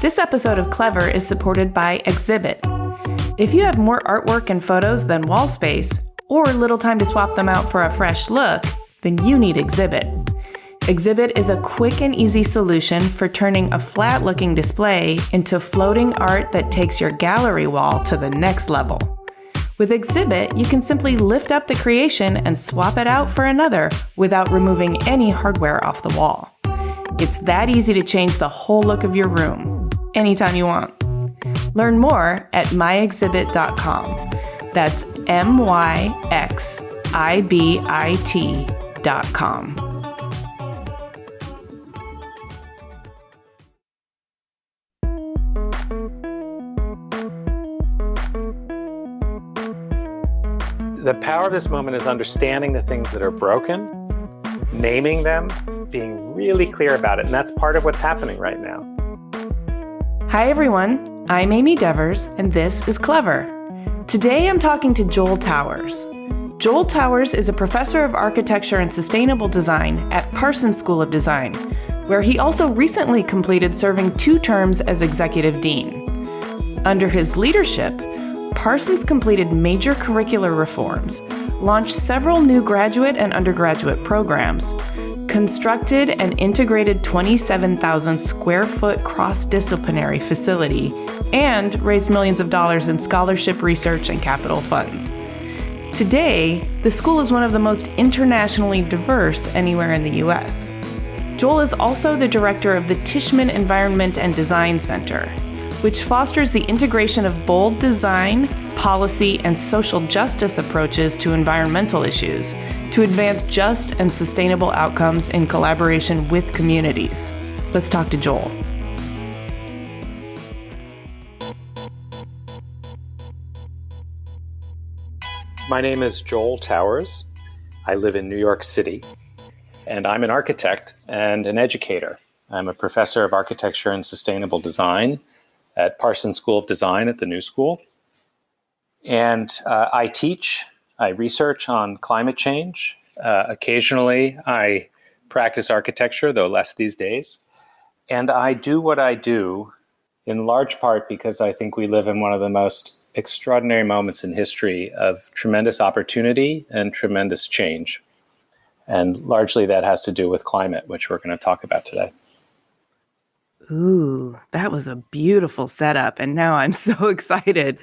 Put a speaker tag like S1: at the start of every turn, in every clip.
S1: This episode of Clever is supported by Exhibit. If you have more artwork and photos than wall space, or little time to swap them out for a fresh look, then you need Exhibit. Exhibit is a quick and easy solution for turning a flat-looking display into floating art that takes your gallery wall to the next level. With Exhibit, you can simply lift up the creation and swap it out for another without removing any hardware off the wall. It's that easy to change the whole look of your room, anytime you want. Learn more at myexhibit.com. That's myxibit.com.
S2: The power of this moment is understanding the things that are broken, naming them, being really clear about it. And that's part of what's happening right now.
S1: Hi, everyone. I'm Amy Devers, and this is Clever. Today, I'm talking to Joel Towers. Joel Towers is a professor of architecture and sustainable design at Parsons School of Design, where he also recently completed serving 2 terms as executive dean. Under his leadership, Parsons completed major curricular reforms, launched several new graduate and undergraduate programs, constructed an integrated 27,000 square foot cross-disciplinary facility, and raised millions of dollars in scholarship, research, and capital funds. Today, the school is one of the most internationally diverse anywhere in the U.S. Joel is also the director of the Tishman Environment and Design Center, which fosters the integration of bold design, policy, and social justice approaches to environmental issues to advance just and sustainable outcomes in collaboration with communities. Let's talk to Joel.
S2: My name is Joel Towers. I live in New York City, and I'm an architect and an educator. I'm a professor of architecture and sustainable design at Parsons School of Design at the New School. And I teach, I research on climate change. Occasionally, I practice architecture, though less these days. And I do what I do in large part because I think we live in one of the most extraordinary moments in history of tremendous opportunity and tremendous change. And largely that has to do with climate, which we're going to talk about today.
S1: Ooh, that was a beautiful setup, and now I'm so excited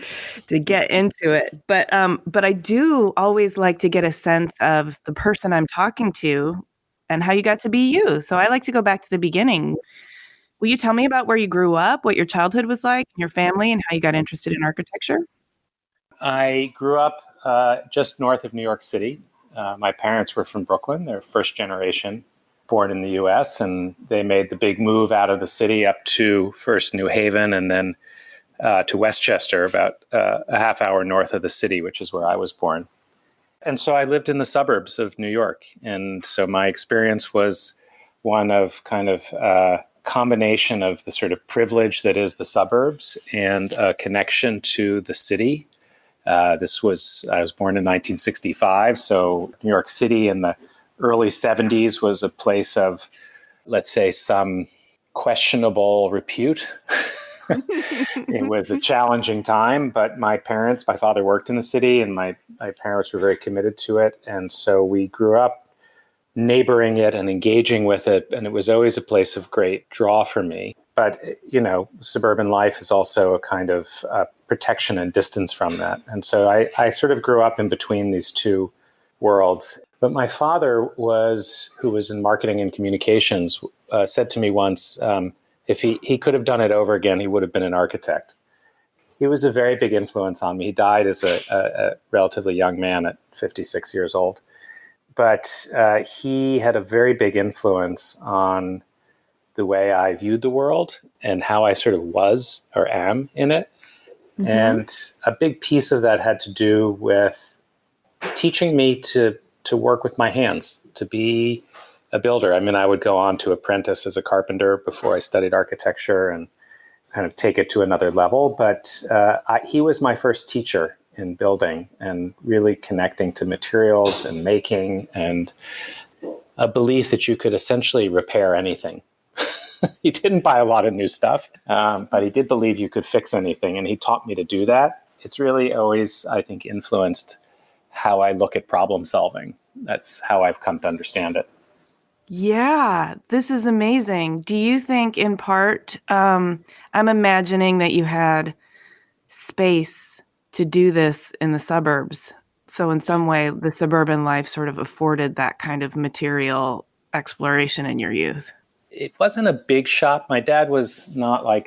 S1: to get into it. But I do always like to get a sense of the person I'm talking to and how you got to be you. So I like to go back to the beginning. Will you tell me about where you grew up, what your childhood was like, your family, and how you got interested in architecture?
S2: I grew up just north of New York City. My parents were from Brooklyn. They're first generation, born in the U.S., and they made the big move out of the city up to first New Haven and then to Westchester, about a half hour north of the city, which is where I was born. And so I lived in the suburbs of New York. And so my experience was one of kind of a combination of the sort of privilege that is the suburbs and a connection to the city. I was born in 1965, so New York City in the early 70s was a place of, let's say, some questionable repute. It was a challenging time, but my father worked in the city and my parents were very committed to it. And so we grew up neighboring it and engaging with it. And it was always a place of great draw for me. But, suburban life is also a kind of protection and distance from that. And so I sort of grew up in between these two worlds. But my father who was in marketing and communications, said to me once, if he could have done it over again, he would have been an architect. He was a very big influence on me. He died as a relatively young man at 56 years old. But he had a very big influence on the way I viewed the world and how I sort of was or am in it. Mm-hmm. And a big piece of that had to do with teaching me to work with my hands, to be a builder. I mean, I would go on to apprentice as a carpenter before I studied architecture and kind of take it to another level. But he was my first teacher in building and really connecting to materials and making and a belief that you could essentially repair anything. He didn't buy a lot of new stuff, but he did believe you could fix anything, and he taught me to do that. It's really always, I think, influenced how I look at problem solving. That's how I've come to understand it.
S1: Yeah, this is amazing. Do you think, in part, I'm imagining that you had space to do this in the suburbs. So, in some way, the suburban life sort of afforded that kind of material exploration in your youth.
S2: It wasn't a big shop. My dad was not like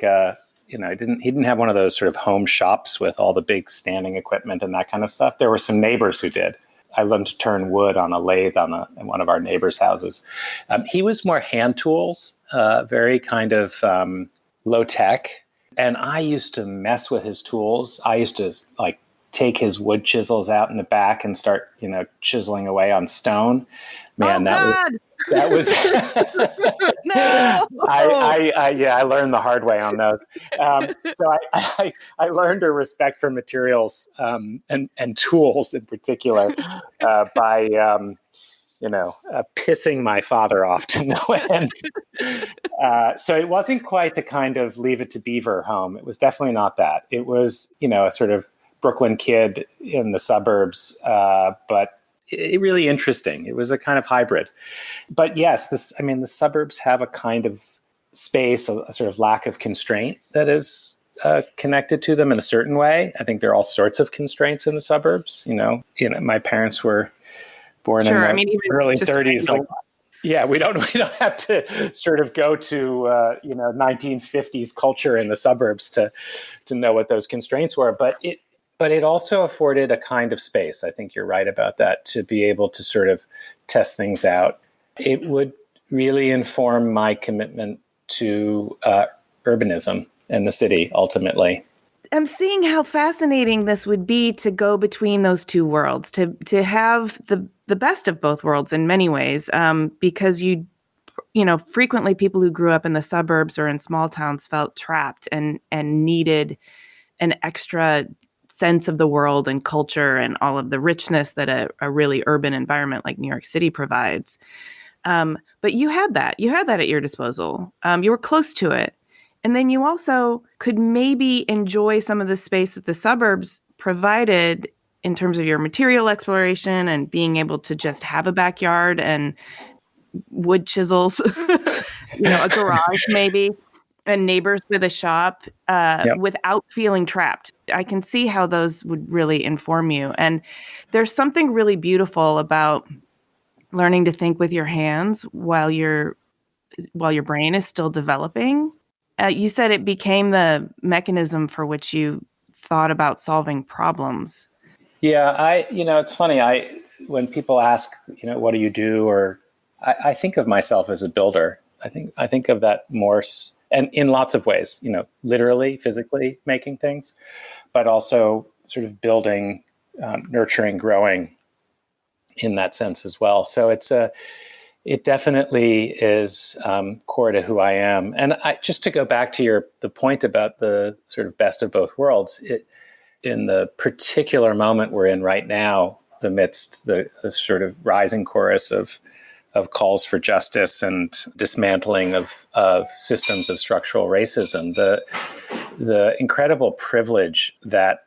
S2: he didn't have one of those sort of home shops with all the big standing equipment and that kind of stuff. There were some neighbors who did. I learned to turn wood on a lathe in one of our neighbors' houses. He was more hand tools, very kind of low tech. And I used to mess with his tools. I used to like take his wood chisels out in the back and start, chiseling away on stone. Man, that was
S1: no.
S2: I learned the hard way on those. So I learned a respect for materials and tools in particular by pissing my father off to no end. So it wasn't quite the kind of Leave It to Beaver home. It was definitely not that. It was a sort of Brooklyn kid in the suburbs, but really interesting. It was a kind of hybrid. But yes, the suburbs have a kind of space, a sort of lack of constraint that is connected to them in a certain way. I think there are all sorts of constraints in the suburbs. My parents were born in the early 30s. We don't have to sort of go to 1950s culture in the suburbs to know what those constraints were. But it also afforded a kind of space. I think you're right about that, to be able to sort of test things out. It would really inform my commitment to urbanism and the city ultimately.
S1: I'm seeing how fascinating this would be to go between those two worlds, to have the best of both worlds in many ways, because frequently people who grew up in the suburbs or in small towns felt trapped and needed an extra sense of the world and culture and all of the richness that a really urban environment like New York City provides. But you had that at your disposal. You were close to it. And then you also could maybe enjoy some of the space that the suburbs provided in terms of your material exploration and being able to just have a backyard and wood chisels, a garage maybe, and neighbors with a shop without feeling trapped. I can see how those would really inform you. And there's something really beautiful about learning to think with your hands while your brain is still developing. You said it became the mechanism for which you thought about solving problems.
S2: Yeah, it's funny. When people ask, what do you do? Or I think of myself as a builder. I think of that more, and in lots of ways, literally, physically making things, but also sort of building, nurturing, growing in that sense as well. So it definitely is core to who I am. And just to go back to the point about the sort of best of both worlds, in the particular moment we're in right now, amidst the sort of rising chorus of calls for justice and dismantling of systems of structural racism, the incredible privilege that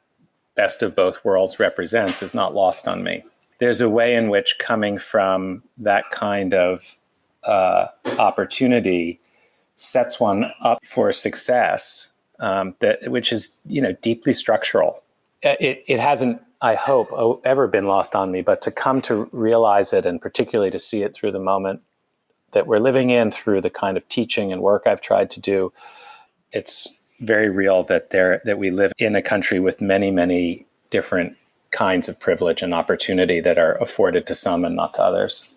S2: best of both worlds represents is not lost on me. There's a way in which coming from that kind of opportunity sets one up for success, which is deeply structural. It hasn't, I hope, ever been lost on me, but to come to realize it, and particularly to see it through the moment that we're living in, through the kind of teaching and work I've tried to do, it's very real that we live in a country with many, many different kinds of privilege and opportunity that are afforded to some and not to others.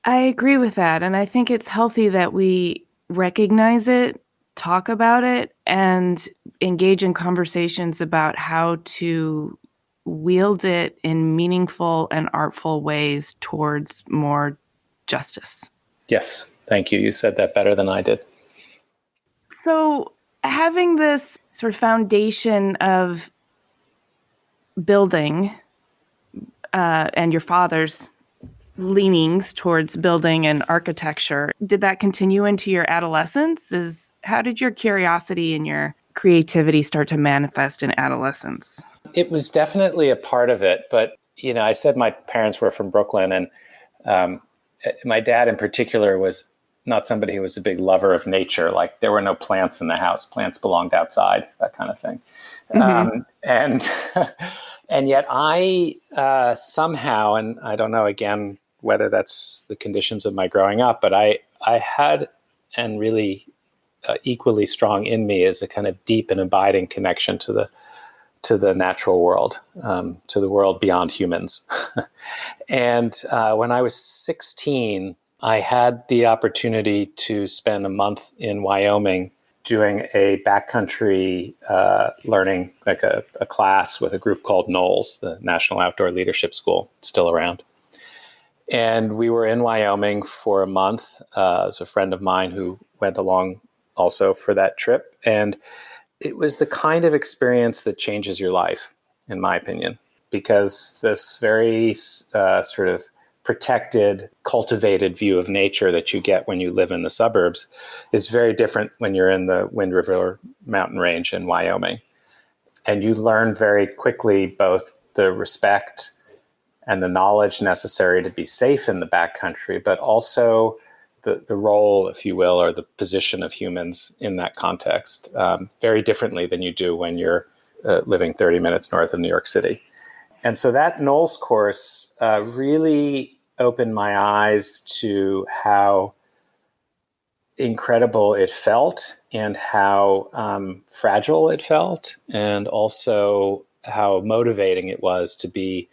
S1: I agree with that. And I think it's healthy that we recognize it, talk about it, and engage in conversations about how to wield it in meaningful and artful ways towards more justice.
S2: Yes, thank you. You said that better than I did.
S1: So having this sort of foundation of building and your father's leanings towards building and architecture. Did that continue into your adolescence? How did your curiosity and your creativity start to manifest in adolescence?
S2: It was definitely a part of it, but I said my parents were from Brooklyn, and my dad in particular was not somebody who was a big lover of nature. Like, there were no plants in the house; plants belonged outside, that kind of thing. And and yet I somehow, and I don't know again whether that's the conditions of my growing up, but I had, and really equally strong in me, is a kind of deep and abiding connection to the natural world, to the world beyond humans. And when I was 16, I had the opportunity to spend a month in Wyoming doing a backcountry learning, like a class with a group called NOLS, the National Outdoor Leadership School, still around. And we were in Wyoming for a month. It was a friend of mine who went along also for that trip. And it was the kind of experience that changes your life, in my opinion, because this very sort of protected, cultivated view of nature that you get when you live in the suburbs is very different when you're in the Wind River mountain range in Wyoming. And you learn very quickly both the respect and the knowledge necessary to be safe in the backcountry, but also the role, if you will, or the position of humans in that context, very differently than you do when you're living 30 minutes north of New York City. And so that Knowles course really opened my eyes to how incredible it felt, and how fragile it felt, and also how motivating it was to be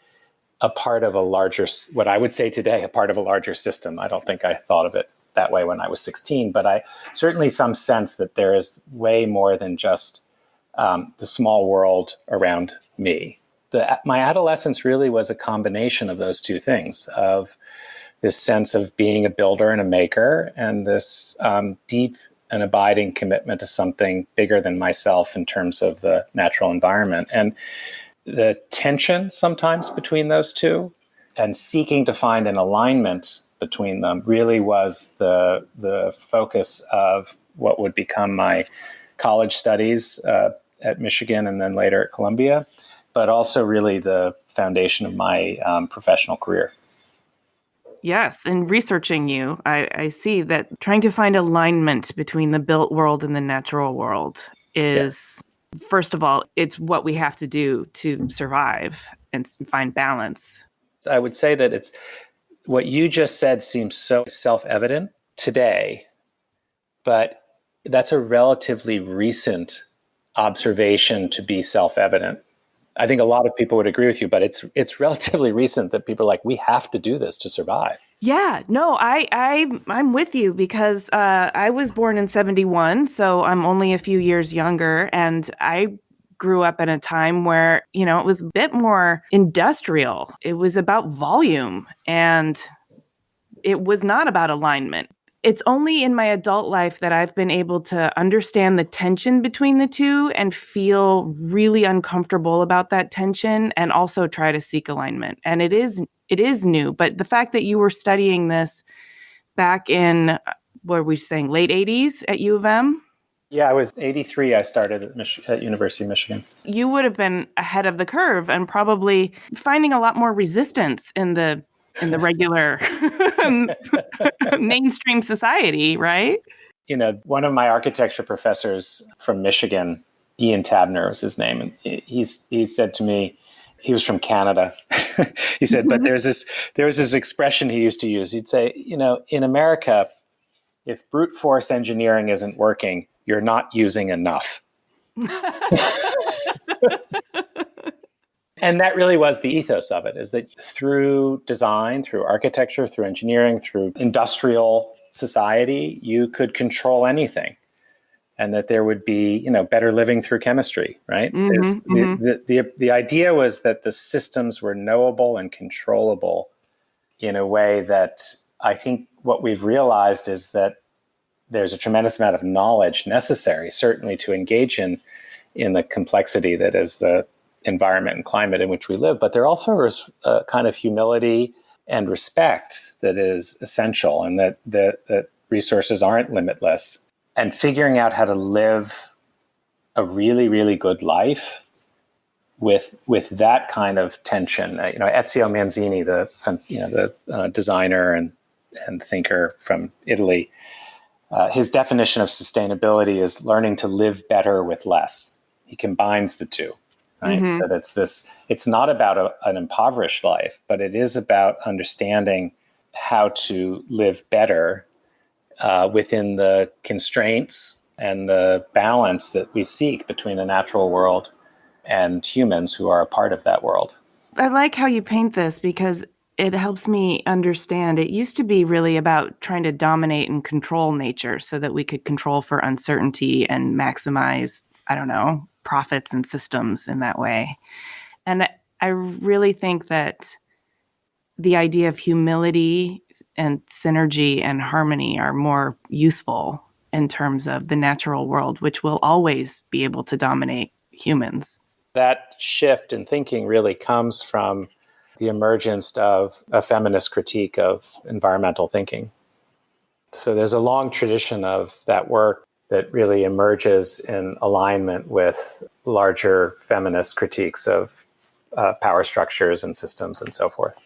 S2: a part of a larger, what I would say today, a part of a larger system. I don't think I thought of it that way when I was 16, but I certainly some sense that there is way more than just the small world around me. My adolescence really was a combination of those two things, of this sense of being a builder and a maker, and this deep and abiding commitment to something bigger than myself in terms of the natural environment. And the tension sometimes between those two, and seeking to find an alignment between them, really was the focus of what would become my college studies at Michigan and then later at Columbia, but also really the foundation of my professional career.
S1: Yes, in researching you, I see that trying to find alignment between the built world and the natural world is, first of all, it's what we have to do to survive and find balance.
S2: I would say that it's what you just said seems so self-evident today, but that's a relatively recent observation to be self-evident. I think a lot of people would agree with you, but it's relatively recent that people are like, we have to do this to survive.
S1: Yeah, no, I'm with you, because I was born in 1971, so I'm only a few years younger, and I grew up in a time where, it was a bit more industrial. It was about volume, and it was not about alignment. It's only in my adult life that I've been able to understand the tension between the two and feel really uncomfortable about that tension, and also try to seek alignment. And it is new, but the fact that you were studying this back in, what are we saying, late 80s at U of M?
S2: Yeah, I was 83. I started at University of Michigan.
S1: You would have been ahead of the curve and probably finding a lot more resistance in the regular mainstream society, right?
S2: One of my architecture professors from Michigan, Ian Tabner was his name, and he said to me, he was from Canada. He said, but there was this expression he used to use. He'd say, in America, if brute force engineering isn't working, you're not using enough. And that really was the ethos of it, is that through design, through architecture, through engineering, through industrial society, you could control anything. And that there would be, better living through chemistry, right? The idea was that the systems were knowable and controllable in a way that I think what we've realized is that there's a tremendous amount of knowledge necessary, certainly to engage in the complexity that is the environment and climate in which we live. But there also is a kind of humility and respect that is essential, and that resources aren't limitless, and figuring out how to live a really, really good life with that kind of tension. Ezio Manzini, the designer and thinker from Italy, his definition of sustainability is learning to live better with less. He combines the two, right?
S1: Mm-hmm.
S2: That it's not about an impoverished life, but it is about understanding how to live better within the constraints and the balance that we seek between the natural world and humans who are a part of that world.
S1: I like how you paint this because it helps me understand. It used to be really about trying to dominate and control nature so that we could control for uncertainty and maximize, profits and systems in that way. And I really think that the idea of humility and synergy and harmony are more useful in terms of the natural world, which will always be able to dominate humans.
S2: That shift in thinking really comes from the emergence of a feminist critique of environmental thinking. So there's a long tradition of that work that really emerges in alignment with larger feminist critiques of power structures and systems and so forth.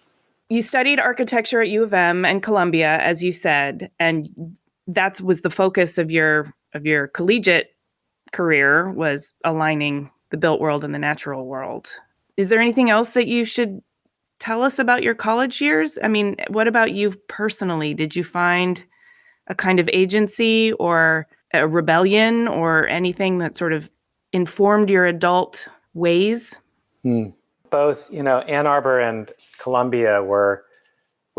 S1: You studied architecture at U of M and Columbia, as you said, and that was the focus of your collegiate career, was aligning the built world and the natural world. Is there anything else that you should tell us about your college years? I mean, what about you personally? Did you find a kind of agency or a rebellion or anything that sort of informed your adult ways?
S2: Both, Ann Arbor and Columbia were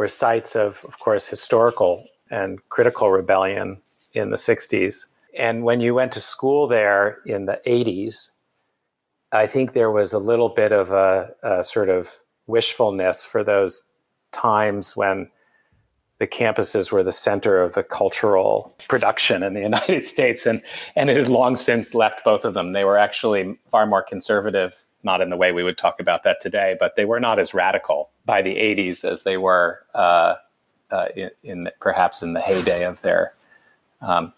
S2: sites of course, historical and critical rebellion in the 60s. And when you went to school there in the 80s, I think there was a little bit of a sort of wishfulness for those times when the campuses were the center of the cultural production in the United States. And it had long since left both of them. They were actually far more conservative, not in the way we would talk about that today, but they were not as radical by the 80s as they were perhaps in the heyday of their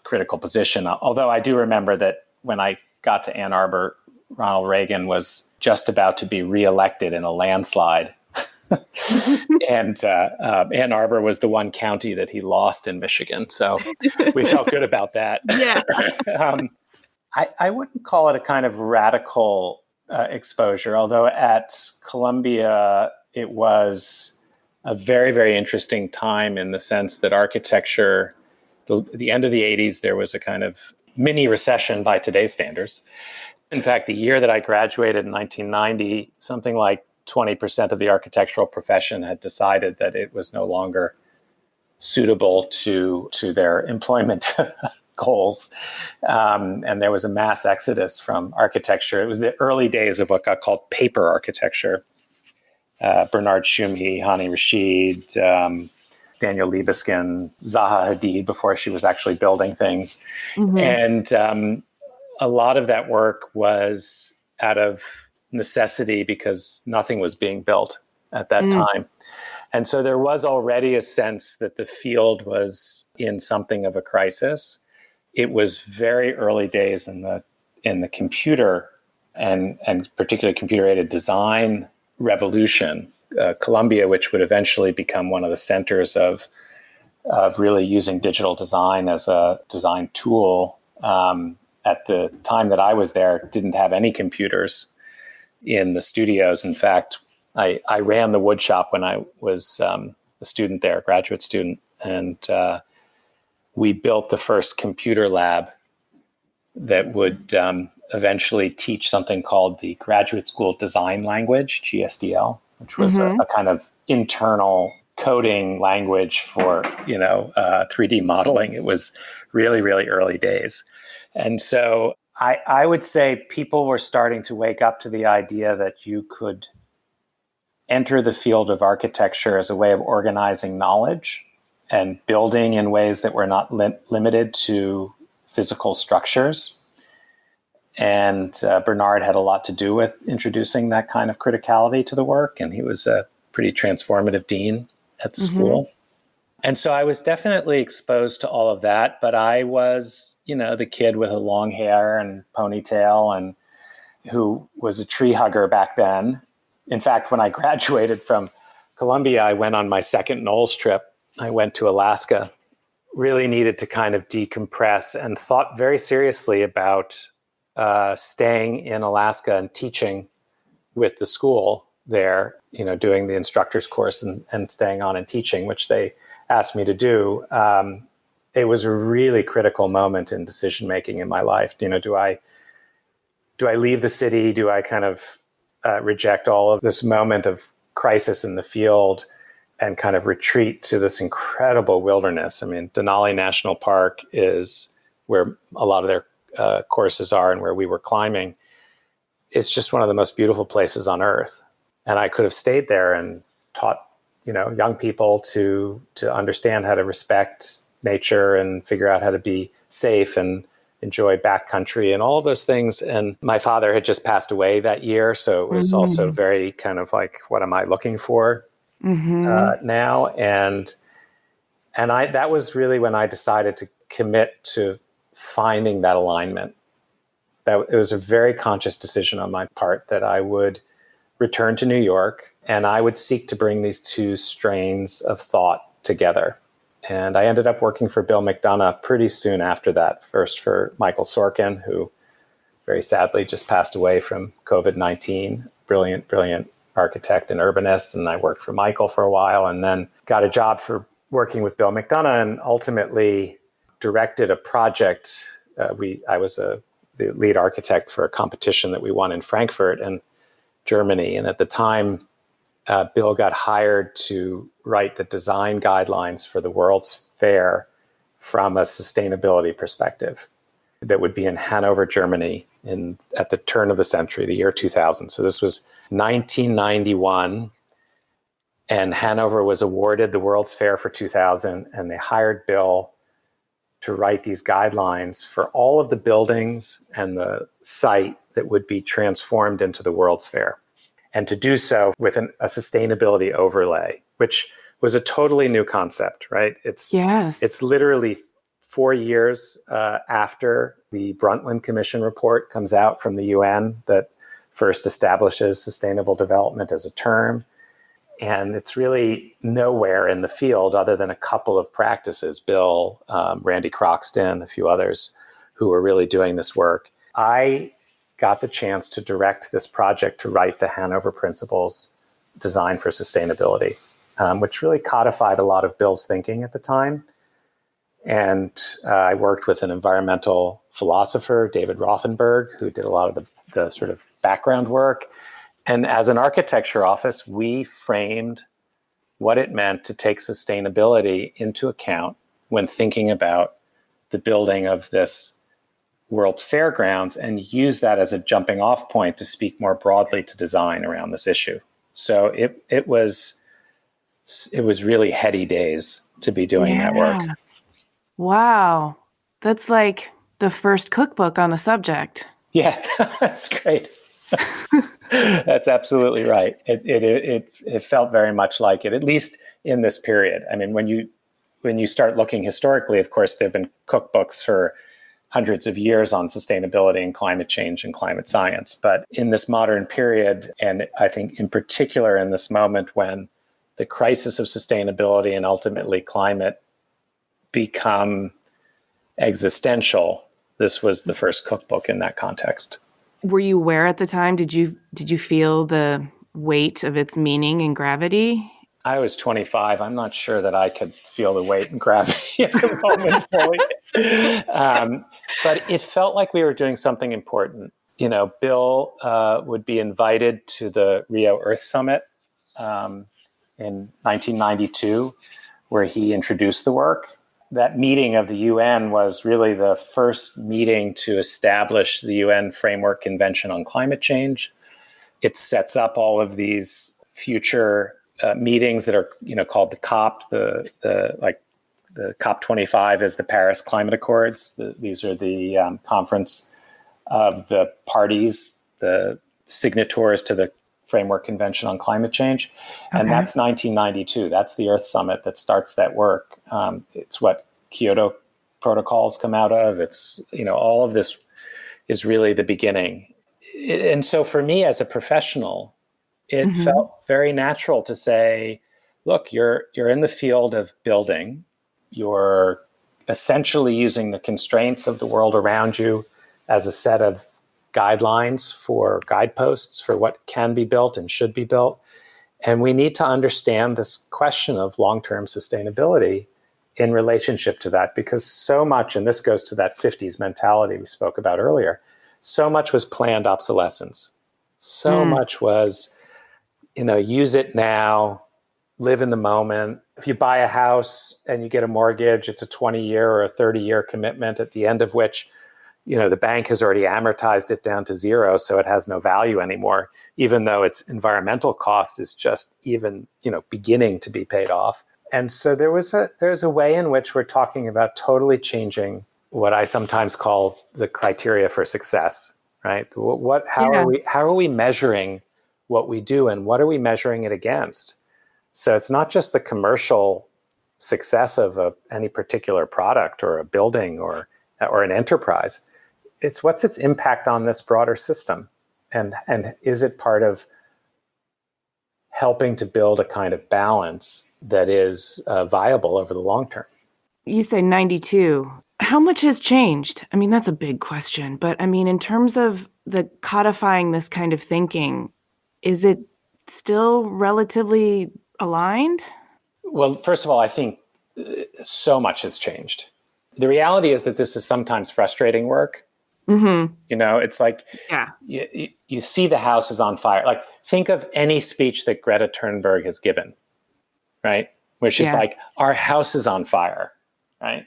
S2: critical position. Although I do remember that when I got to Ann Arbor, Ronald Reagan was just about to be reelected in a landslide. And Ann Arbor was the one county that he lost in Michigan. So we felt good about that.
S1: Yeah.
S2: I wouldn't call it a kind of radical exposure, although at Columbia, it was a very, very interesting time in the sense that architecture, the end of the 80s, there was a kind of mini recession by today's standards. In fact, the year that I graduated in 1990, something like 20% of the architectural profession had decided that it was no longer suitable to their employment goals. And there was a mass exodus from architecture. It was the early days of what got called paper architecture. Bernard Shumi, Hani Rashid, Daniel Libeskind, Zaha Hadid, before she was actually building things. Mm-hmm. And a lot of that work was out of necessity because nothing was being built at that time. And so there was already a sense that the field was in something of a crisis. It was very early days in the computer and particularly computer-aided design revolution. Columbia, which would eventually become one of the centers of really using digital design as a design tool, at the time that I was there, didn't have any computers in the studios. In fact, I ran the wood shop when I was a student there, a graduate student, and we built the first computer lab that would eventually teach something called the Graduate School Design Language, GSDL, which was a kind of internal coding language for 3D modeling. It was really, really early days. And so I would say people were starting to wake up to the idea that you could enter the field of architecture as a way of organizing knowledge and building in ways that were not limited to physical structures. And Bernard had a lot to do with introducing that kind of criticality to the work. And he was a pretty transformative dean. at the school. And so I was definitely exposed to all of that, but I was, the kid with a long hair and ponytail and who was a tree hugger back then. In fact, when I graduated from Columbia, I went on my second Knowles trip. I went to Alaska, really needed to kind of decompress and thought very seriously about staying in Alaska and teaching with the school there, doing the instructor's course and staying on and teaching, which they asked me to do. It was a really critical moment in decision-making in my life. Do I leave the city? Do I kind of reject all of this moment of crisis in the field and kind of retreat to this incredible wilderness? I mean, Denali National Park is where a lot of their courses are and where we were climbing. It's just one of the most beautiful places on earth. And I could have stayed there and taught, young people to understand how to respect nature and figure out how to be safe and enjoy backcountry and all of those things. And my father had just passed away that year. So it was also very kind of like, what am I looking for now? And that was really when I decided to commit to finding that alignment. That it was a very conscious decision on my part that I would return to New York and I would seek to bring these two strains of thought together. And I ended up working for Bill McDonough pretty soon after that, first for Michael Sorkin, who very sadly just passed away from COVID-19, brilliant architect and urbanist. And I worked for Michael for a while and then got a job for working with Bill McDonough and ultimately directed a project. I was the lead architect for a competition that we won in Frankfurt and Germany. And at the time, Bill got hired to write the design guidelines for the World's Fair from a sustainability perspective that would be in Hanover, Germany at the turn of the century, the year 2000. So this was 1991, and Hanover was awarded the World's Fair for 2000, and they hired Bill to write these guidelines for all of the buildings and the site that would be transformed into the World's Fair. And to do so with a sustainability overlay, which was a totally new concept, right? It's literally 4 years after the Brundtland Commission report comes out from the UN that first establishes sustainable development as a term. And it's really nowhere in the field other than a couple of practices, Bill, Randy Croxton, a few others who were really doing this work. I got the chance to direct this project to write the Hanover Principles Design for Sustainability, which really codified a lot of Bill's thinking at the time. And I worked with an environmental philosopher, David Rothenberg, who did a lot of the sort of background work. And as an architecture office, we framed what it meant to take sustainability into account when thinking about the building of this World's Fairgrounds and use that as a jumping off point to speak more broadly to design around this issue. So it was really heady days to be doing that work.
S1: Wow. That's like the first cookbook on the subject. Yeah,
S2: that's great. That's absolutely right. It felt very much like it, at least in this period. I mean, when you start looking historically, of course, there have been cookbooks for hundreds of years on sustainability and climate change and climate science. But in this modern period, and I think in particular in this moment when the crisis of sustainability and ultimately climate become existential, this was the first cookbook in that context.
S1: Were you aware at the time? Did you feel the weight of its meaning and gravity?
S2: I was 25. I'm not sure that I could feel the weight and gravity at the moment fully. But it felt like we were doing something important. Bill would be invited to the Rio Earth Summit in 1992, where he introduced the work. That meeting of the UN was really the first meeting to establish the UN Framework Convention on Climate Change. It sets up all of these future meetings that are, called the COP. The COP 25 is the Paris Climate Accords. These are the conference of the parties, the signatories to the Framework Convention on Climate Change. And
S1: Okay.
S2: that's 1992. That's the Earth Summit that starts that work. It's what Kyoto protocols come out of. It's, all of this is really the beginning. And so for me as a professional, it felt very natural to say, look, you're in the field of building. You're essentially using the constraints of the world around you as a set of guidelines for guideposts for what can be built and should be built. And we need to understand this question of long-term sustainability in relationship to that, because so much, and this goes to that 50s mentality we spoke about earlier, so much was planned obsolescence. So much was, use it now, live in the moment. If you buy a house and you get a mortgage, it's a 20-year or a 30-year commitment, at the end of which, the bank has already amortized it down to zero, so it has no value anymore, even though its environmental cost is just even, beginning to be paid off. And so there's a way in which we're talking about totally changing what I sometimes call the criteria for success, right? How are we measuring what we do, and what are we measuring it against? So it's not just the commercial success of any particular product or a building or an enterprise. It's what's its impact on this broader system, and is it part of helping to build a kind of balance that is viable over the long term?
S1: You say 92. How much has changed? I mean, that's a big question. But I mean, in terms of the codifying this kind of thinking, is it still relatively aligned?
S2: Well, first of all, I think so much has changed. The reality is that this is sometimes frustrating work. It's like you see the house is on fire. Like, think of any speech that Greta Thunberg has given, right? Where she's like, our house is on fire, right?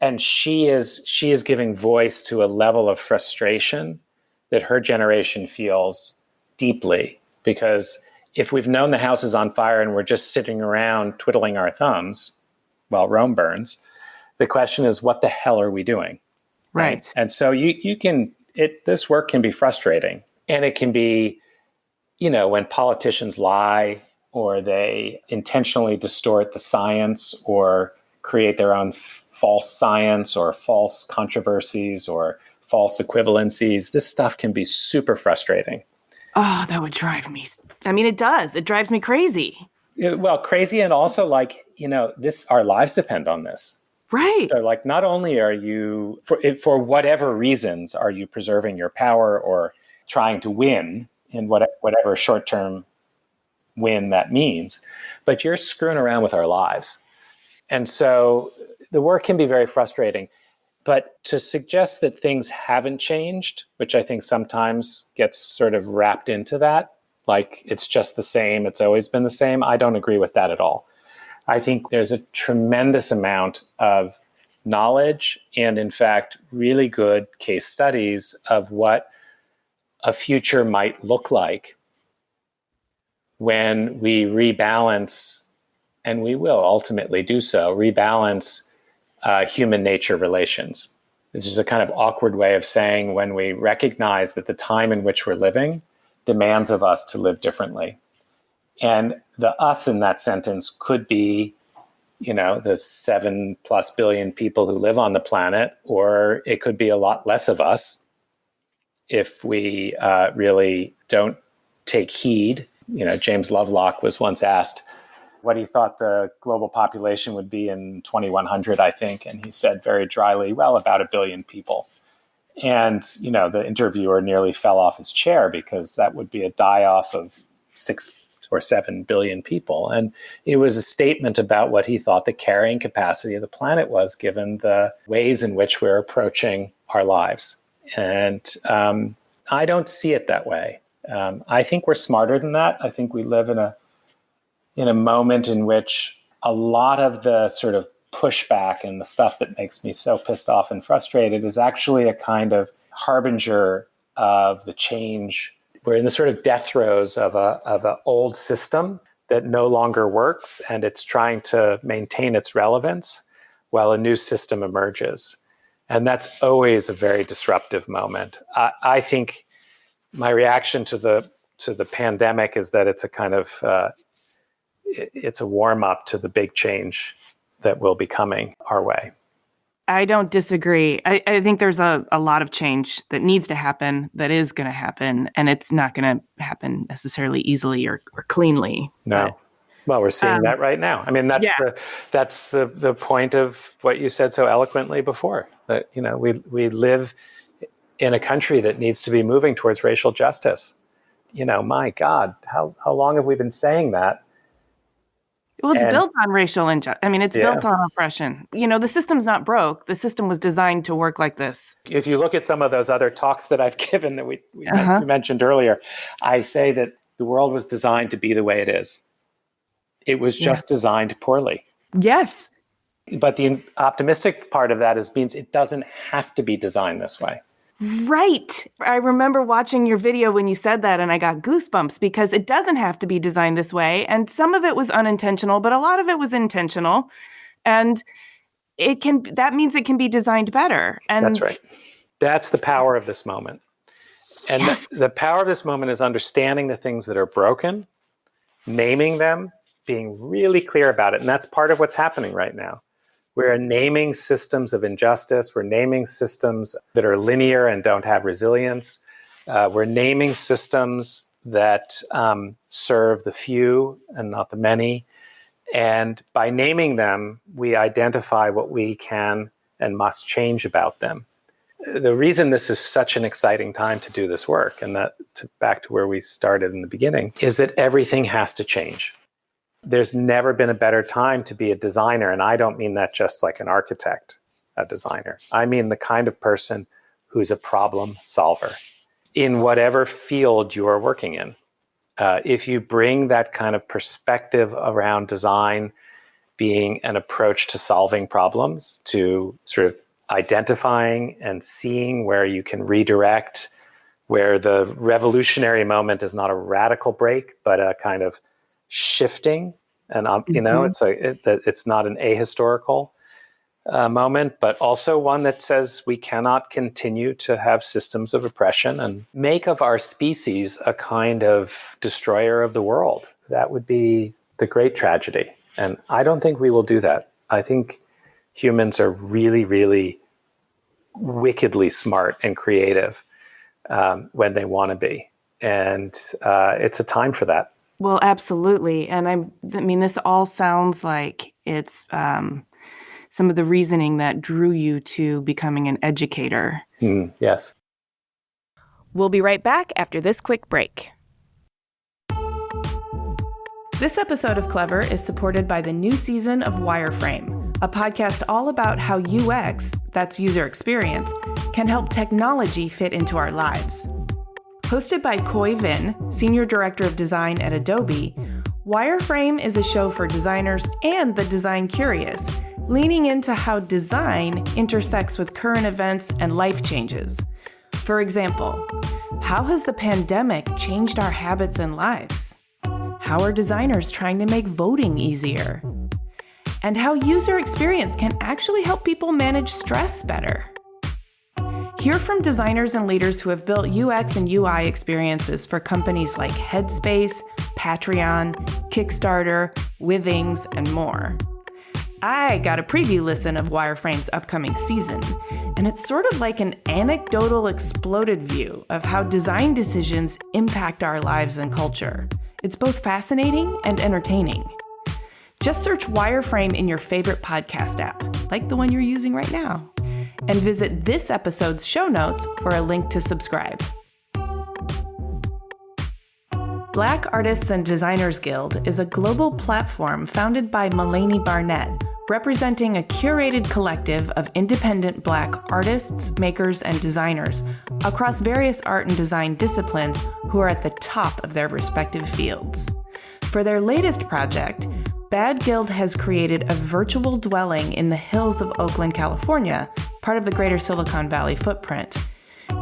S2: And she is giving voice to a level of frustration that her generation feels deeply, because if we've known the house is on fire and we're just sitting around twiddling our thumbs while Rome burns, the question is, what the hell are we doing?
S1: Right.
S2: And so this work can be frustrating, and it can be, when politicians lie or they intentionally distort the science or create their own false science or false controversies or false equivalencies. This stuff can be super frustrating.
S1: Oh, that would drive me. I mean, it does. It drives me crazy.
S2: Well, crazy, and also our lives depend on this.
S1: Right.
S2: So not only are you, for whatever reasons, are you preserving your power or trying to win in whatever short-term win that means, but you're screwing around with our lives. And so the work can be very frustrating. But to suggest that things haven't changed, which I think sometimes gets sort of wrapped into that, like it's just the same, it's always been the same, I don't agree with that at all. I think there's a tremendous amount of knowledge and, in fact, really good case studies of what a future might look like when we rebalance, and we will ultimately do so, rebalance human-nature relations. This is a kind of awkward way of saying when we recognize that the time in which we're living demands of us to live differently. And the us in that sentence could be, the 7+ billion people who live on the planet, or it could be a lot less of us if we really don't take heed. James Lovelock was once asked what he thought the global population would be in 2100, I think. And he said very dryly, well, about 1 billion people. And, the interviewer nearly fell off his chair, because that would be a die-off of 6 or 7 billion people. And it was a statement about what he thought the carrying capacity of the planet was, given the ways in which we're approaching our lives. And I don't see it that way. I think we're smarter than that. I think we live in a moment in which a lot of the sort of pushback and the stuff that makes me so pissed off and frustrated is actually a kind of harbinger of the change. We're in the sort of death throes of a old system that no longer works, and it's trying to maintain its relevance while a new system emerges. And that's always a very disruptive moment. I think my reaction to the to the pandemic is that it's a kind of it's a warm up to the big change that will be coming our way.
S1: I don't disagree. I think there's a lot of change that needs to happen, that is going to happen, and it's not going to happen necessarily easily or cleanly.
S2: No. But, well, we're seeing that right now. I mean, that's the point of what you said so eloquently before, that, you know, we live in a country that needs to be moving towards racial justice. You know, my God, how long have we been saying that?
S1: Well, it's built on racial injustice. I mean, it's built on oppression. You know, the system's not broke. The system was designed to work like this.
S2: If you look at some of those other talks that I've given that we mentioned earlier, I say that the world was designed to be the way it is. It was just designed poorly.
S1: Yes.
S2: But the optimistic part of that means it doesn't have to be designed this way.
S1: Right. I remember watching your video when you said that, and I got goosebumps because it doesn't have to be designed this way. And some of it was unintentional, but a lot of it was intentional. And that means it can be designed better. And
S2: that's right. That's the power of this moment. And the power of this moment is understanding the things that are broken, naming them, being really clear about it. And that's part of what's happening right now. We're naming systems of injustice. We're naming systems that are linear and don't have resilience. We're naming systems that serve the few and not the many. And by naming them, we identify what we can and must change about them. The reason this is such an exciting time to do this work, and back to where we started in the beginning, is that everything has to change. There's never been a better time to be a designer. And I don't mean that just like an architect, a designer. I mean the kind of person who's a problem solver in whatever field you are working in. If you bring that kind of perspective around design being an approach to solving problems, to sort of identifying and seeing where you can redirect, where the revolutionary moment is not a radical break, but a kind of shifting, and you know, it's not an ahistorical moment, but also one that says we cannot continue to have systems of oppression and make of our species a kind of destroyer of the world. That would be the great tragedy, and I don't think we will do that. I think humans are really, really wickedly smart and creative when they want to be, and it's a time for that.
S1: Well, absolutely. And I mean, this all sounds like it's some of the reasoning that drew you to becoming an educator.
S2: Yes.
S1: We'll be right back after this quick break. This episode of Clever is supported by the new season of Wireframe, a podcast all about how UX, that's user experience, can help technology fit into our lives. Hosted by Khoi Vinh, Senior Director of Design at Adobe, Wireframe is a show for designers and the design curious, leaning into how design intersects with current events and life changes. For example, how has the pandemic changed our habits and lives? How are designers trying to make voting easier? And how user experience can actually help people manage stress better. Hear from designers and leaders who have built UX and UI experiences for companies like Headspace, Patreon, Kickstarter, Withings, and more. I got a preview listen of Wireframe's upcoming season, and it's sort of like an anecdotal exploded view of how design decisions impact our lives and culture. It's both fascinating and entertaining. Just search Wireframe in your favorite podcast app, like the one you're using right now, and visit this episode's show notes for a link to subscribe. Black Artists and Designers Guild is a global platform founded by Mulaney Barnett, representing a curated collective of independent Black artists, makers, and designers across various art and design disciplines who are at the top of their respective fields. For their latest project, Bad Guild has created a virtual dwelling in the hills of Oakland, California, part of the greater Silicon Valley footprint.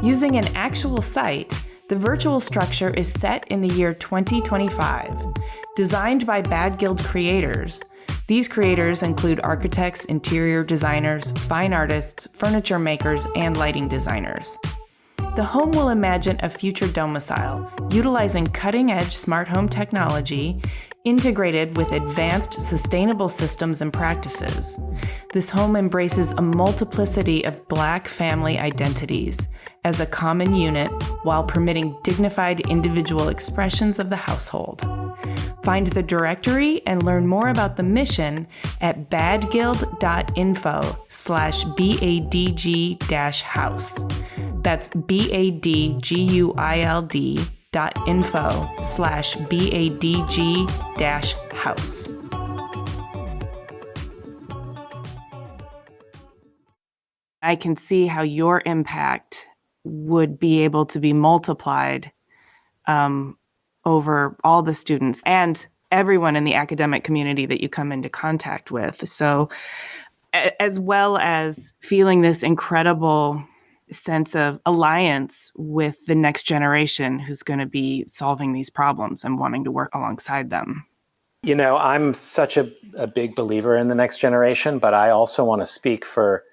S1: Using an actual site, the virtual structure is set in the year 2025. Designed by Bad Guild creators, these creators include architects, interior designers, fine artists, furniture makers, and lighting designers. The home will imagine a future domicile, utilizing cutting-edge smart home technology integrated with advanced sustainable systems and practices. This home embraces a multiplicity of Black family identities as a common unit while permitting dignified individual expressions of the household. Find the directory and learn more about the mission at badguild.info/BADG-house. That's BADGUILD.info/BADG-house. I can see how your impact would be able to be multiplied over all the students and everyone in the academic community that you come into contact with. So, as well as feeling this incredible sense of alliance with the next generation who's going to be solving these problems and wanting to work alongside them.
S2: You know, I'm such a big believer in the next generation, but I also want to speak for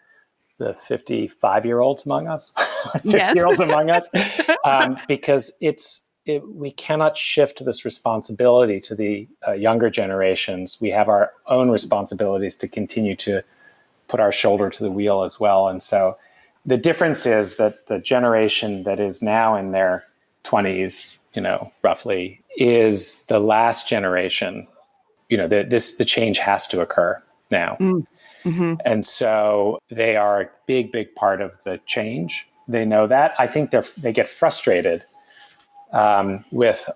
S2: the 55-year-olds among us, 50-year-olds among us, because we cannot shift this responsibility to the younger generations. We have our own responsibilities to continue to put our shoulder to the wheel as well. And so the difference is that the generation that is now in their 20s, roughly, is the last generation. The change has to occur now. Mm-hmm. And so they are a big, big part of the change. They know that. I think they get frustrated with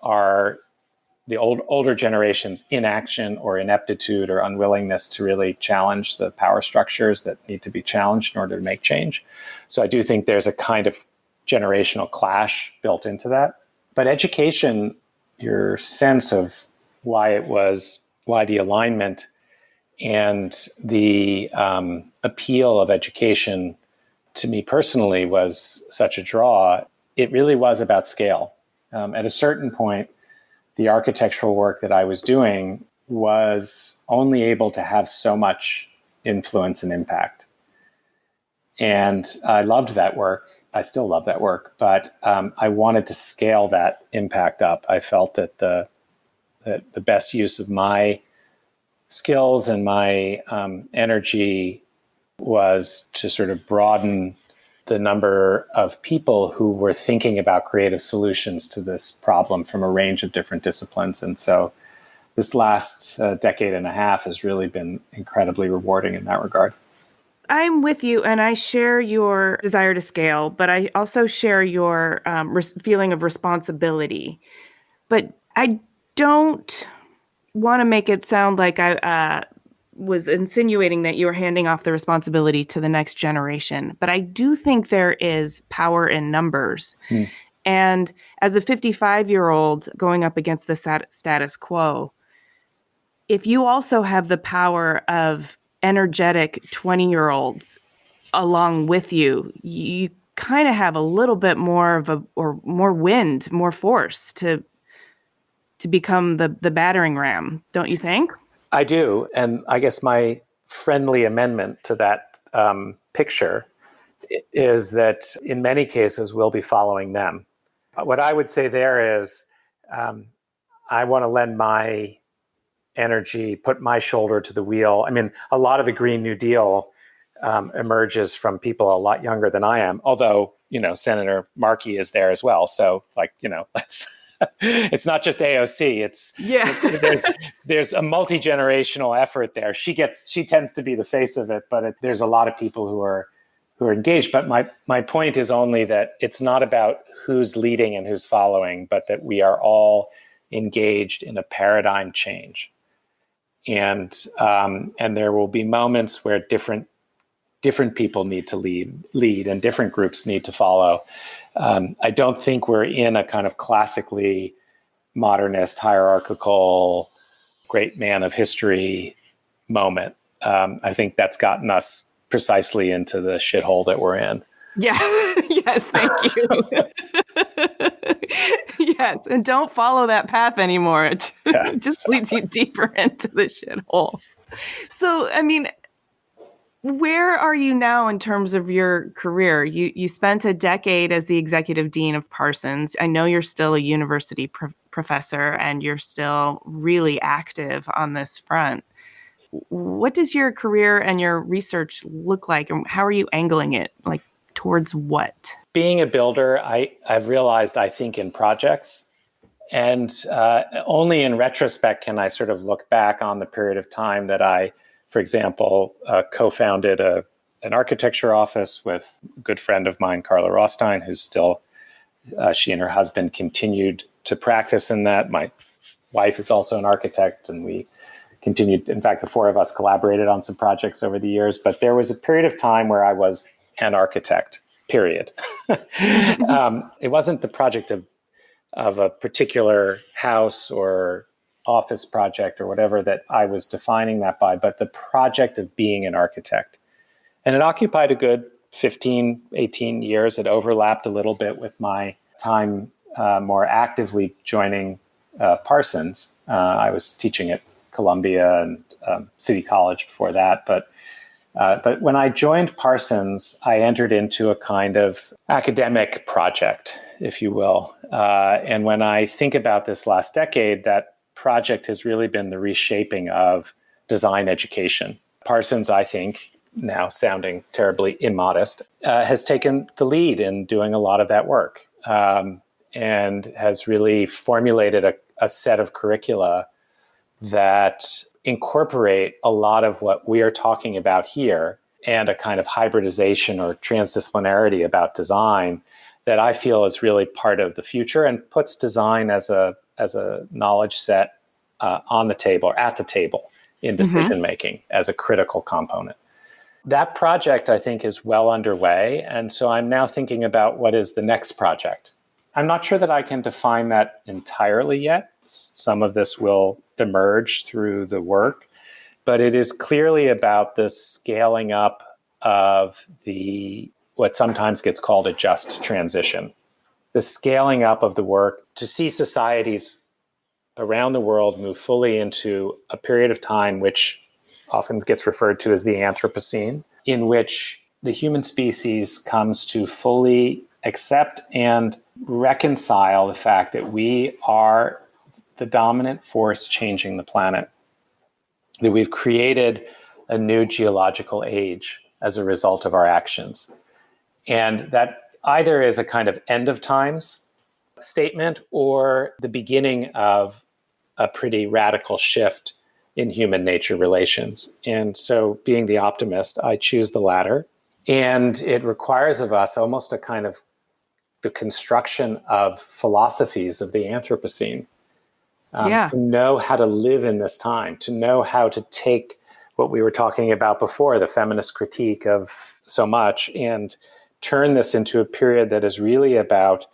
S2: the older generation's inaction or ineptitude or unwillingness to really challenge the power structures that need to be challenged in order to make change. So I do think there's a kind of generational clash built into that. But education, your sense of why the alignment and the appeal of education to me personally was such a draw. It really was about scale. At a certain point, the architectural work that I was doing was only able to have so much influence and impact. And I loved that work. I still love that work, but I wanted to scale that impact up. I felt that the best use of my skills and my energy was to sort of broaden the number of people who were thinking about creative solutions to this problem from a range of different disciplines. And so this last decade and a half has really been incredibly rewarding in that regard.
S1: I'm with you, and I share your desire to scale, but I also share your feeling of responsibility. But I don't want to make it sound like I was insinuating that you were handing off the responsibility to the next generation. But I do think there is power in numbers. And as a 55-year-old going up against the status quo, if you also have the power of energetic 20-year-olds along with you, you kind of have a little bit more more wind, more force to become the battering ram, don't you think?
S2: I do. And I guess my friendly amendment to that picture is that in many cases, we'll be following them. What I would say there is I want to lend my energy, put my shoulder to the wheel. I mean, a lot of the Green New Deal emerges from people a lot younger than I am, although, Senator Markey is there as well. So let's... It's not just AOC. There's a multi-generational effort there. She tends to be the face of it, but there's a lot of people who are engaged. But my point is only that it's not about who's leading and who's following, but that we are all engaged in a paradigm change. And there will be moments where different people need to lead and different groups need to follow. I don't think we're in a kind of classically modernist, hierarchical, great man of history moment. I think that's gotten us precisely into the shithole that we're in.
S1: Yeah. Yes. Thank you. Yes. And don't follow that path anymore. It just leads you deeper into the shithole. So, I mean, Where are you now in terms of your career? You spent a decade as the executive dean of Parsons. I know you're still a university professor and you're still really active on this front. What does your career and your research look like, and how are you angling it, like towards what?
S2: Being a builder, I've realized I think in projects. And only in retrospect can I sort of look back on the period of time that I, for example, co-founded an architecture office with a good friend of mine, Carla Rostein, who's still, she and her husband continued to practice in that. My wife is also an architect, and we continued. In fact, the four of us collaborated on some projects over the years. But there was a period of time where I was an architect, period. It wasn't the project of a particular house or office project or whatever that I was defining that by, but the project of being an architect. And it occupied a good 15, 18 years. It overlapped a little bit with my time more actively joining Parsons. I was teaching at Columbia and City College before that. But when I joined Parsons, I entered into a kind of academic project, if you will. And when I think about this last decade, that project has really been the reshaping of design education. Parsons, I think, now sounding terribly immodest, has taken the lead in doing a lot of that work and has really formulated a set of curricula that incorporate a lot of what we are talking about here and a kind of hybridization or transdisciplinarity about design that I feel is really part of the future and puts design as a knowledge set on the table or at the table in decision making as a critical component. That project, I think, is well underway. And so I'm now thinking about what is the next project. I'm not sure that I can define that entirely yet. Some of this will emerge through the work, but it is clearly about the scaling up of what sometimes gets called a just transition. The scaling up of the work to see societies around the world move fully into a period of time which often gets referred to as the Anthropocene, in which the human species comes to fully accept and reconcile the fact that we are the dominant force changing the planet, that we've created a new geological age as a result of our actions. And that either is a kind of end of times statement or the beginning of a pretty radical shift in human nature relations. And so being the optimist, I choose the latter. And it requires of us almost a kind of the construction of philosophies of the Anthropocene. To know how to live in this time, to know how to take what we were talking about before, the feminist critique of so much, and turn this into a period that is really about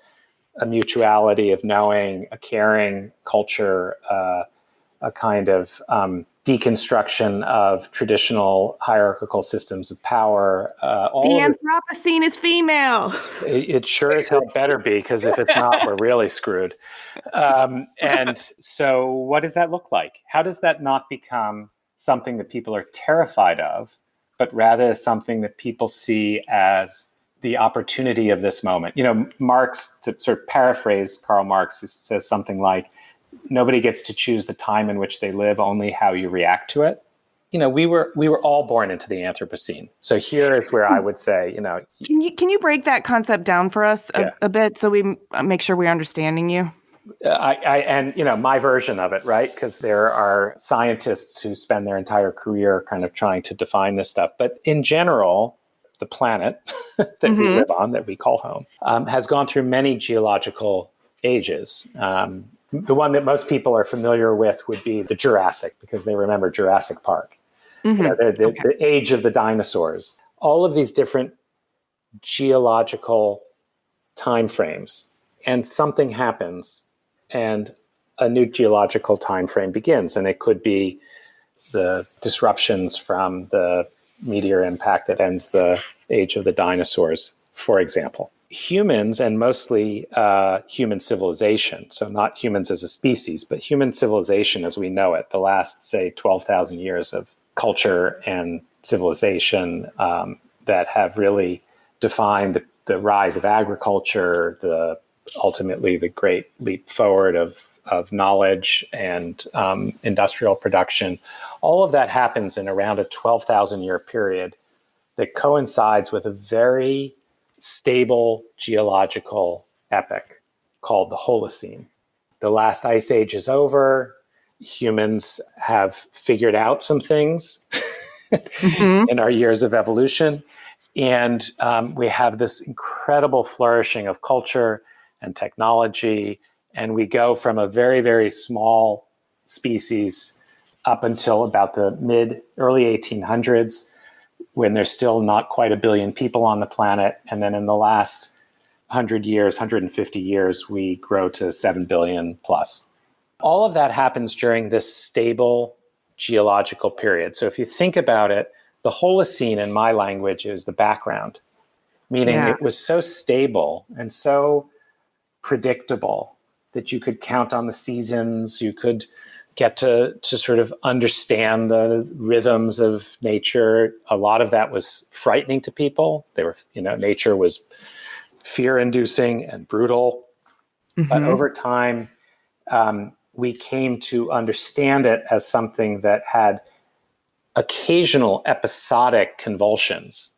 S2: a mutuality of knowing, a caring culture, a kind of deconstruction of traditional hierarchical systems of power.
S1: The Anthropocene is female.
S2: It sure as hell better be, because if it's not, we're really screwed. And so what does that look like? How does that not become something that people are terrified of, but rather something that people see as the opportunity of this moment? You know, Marx, to sort of paraphrase Karl Marx, says something like, nobody gets to choose the time in which they live, only how you react to it. You know, we were all born into the Anthropocene. So here is where I would say, you know,
S1: can you break that concept down for us a bit so we make sure we're understanding you?
S2: And you know, my version of it, right? Because there are scientists who spend their entire career kind of trying to define this stuff. But in general, the planet that we live on, that we call home, has gone through many geological ages. The one that most people are familiar with would be the Jurassic, because they remember Jurassic Park. You know, the age of the dinosaurs. All of these different geological timeframes, and something happens, and a new geological timeframe begins. And it could be the disruptions from the meteor impact that ends the age of the dinosaurs, for example. Humans, and mostly human civilization, so not humans as a species, but human civilization as we know it, the last, say, 12,000 years of culture and civilization that have really defined the rise of agriculture, ultimately the great leap forward of knowledge and industrial production. All of that happens in around a 12,000 year period that coincides with a very stable geological epoch called the Holocene. The last ice age is over. Humans have figured out some things in our years of evolution. And we have this incredible flourishing of culture and technology. And we go from a very, very small species up until about the early 1800s, when there's still not quite a billion people on the planet. And then in the last 100 years, 150 years, we grow to 7 billion plus. All of that happens during this stable geological period. So if you think about it, the Holocene in my language is the background, meaning it was so stable and so predictable that you could count on the seasons, you could get to sort of understand the rhythms of nature. A lot of that was frightening to people. Nature was fear-inducing and brutal. But over time, we came to understand it as something that had occasional episodic convulsions.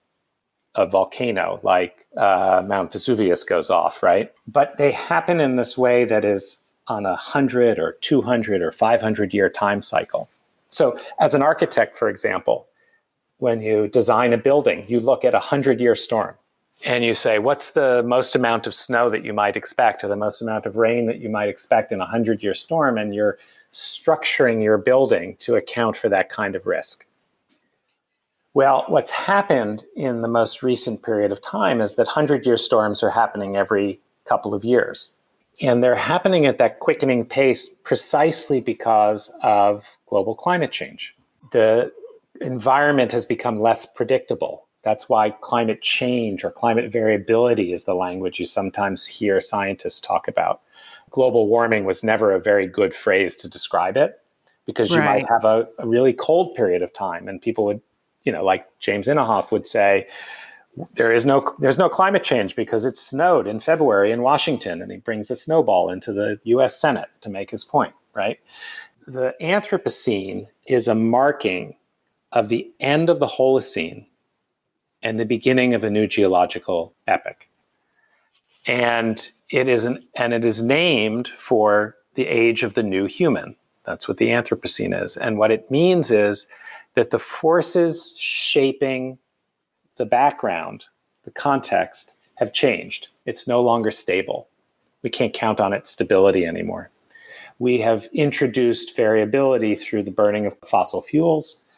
S2: A volcano like Mount Vesuvius goes off, right? But they happen in this way that is on 100 or 200 or 500 year time cycle. So as an architect, for example, when you design a building, you look at a 100-year storm and you say, what's the most amount of snow that you might expect or the most amount of rain that you might expect in a 100-year storm? And you're structuring your building to account for that kind of risk. Well, what's happened in the most recent period of time is that 100-year storms are happening every couple of years. And they're happening at that quickening pace precisely because of global climate change. The environment has become less predictable. That's why climate change or climate variability is the language you sometimes hear scientists talk about. Global warming was never a very good phrase to describe it, because you might have a really cold period of time and people would, like James Inhofe would say, there's no climate change because it snowed in February in Washington, and he brings a snowball into the US Senate to make his point, right? The Anthropocene is a marking of the end of the Holocene and the beginning of a new geological epoch. And it is named for the age of the new human. That's what the Anthropocene is. And what it means is that the forces shaping the background, the context, have changed. It's no longer stable. We can't count on its stability anymore. We have introduced variability through the burning of fossil fuels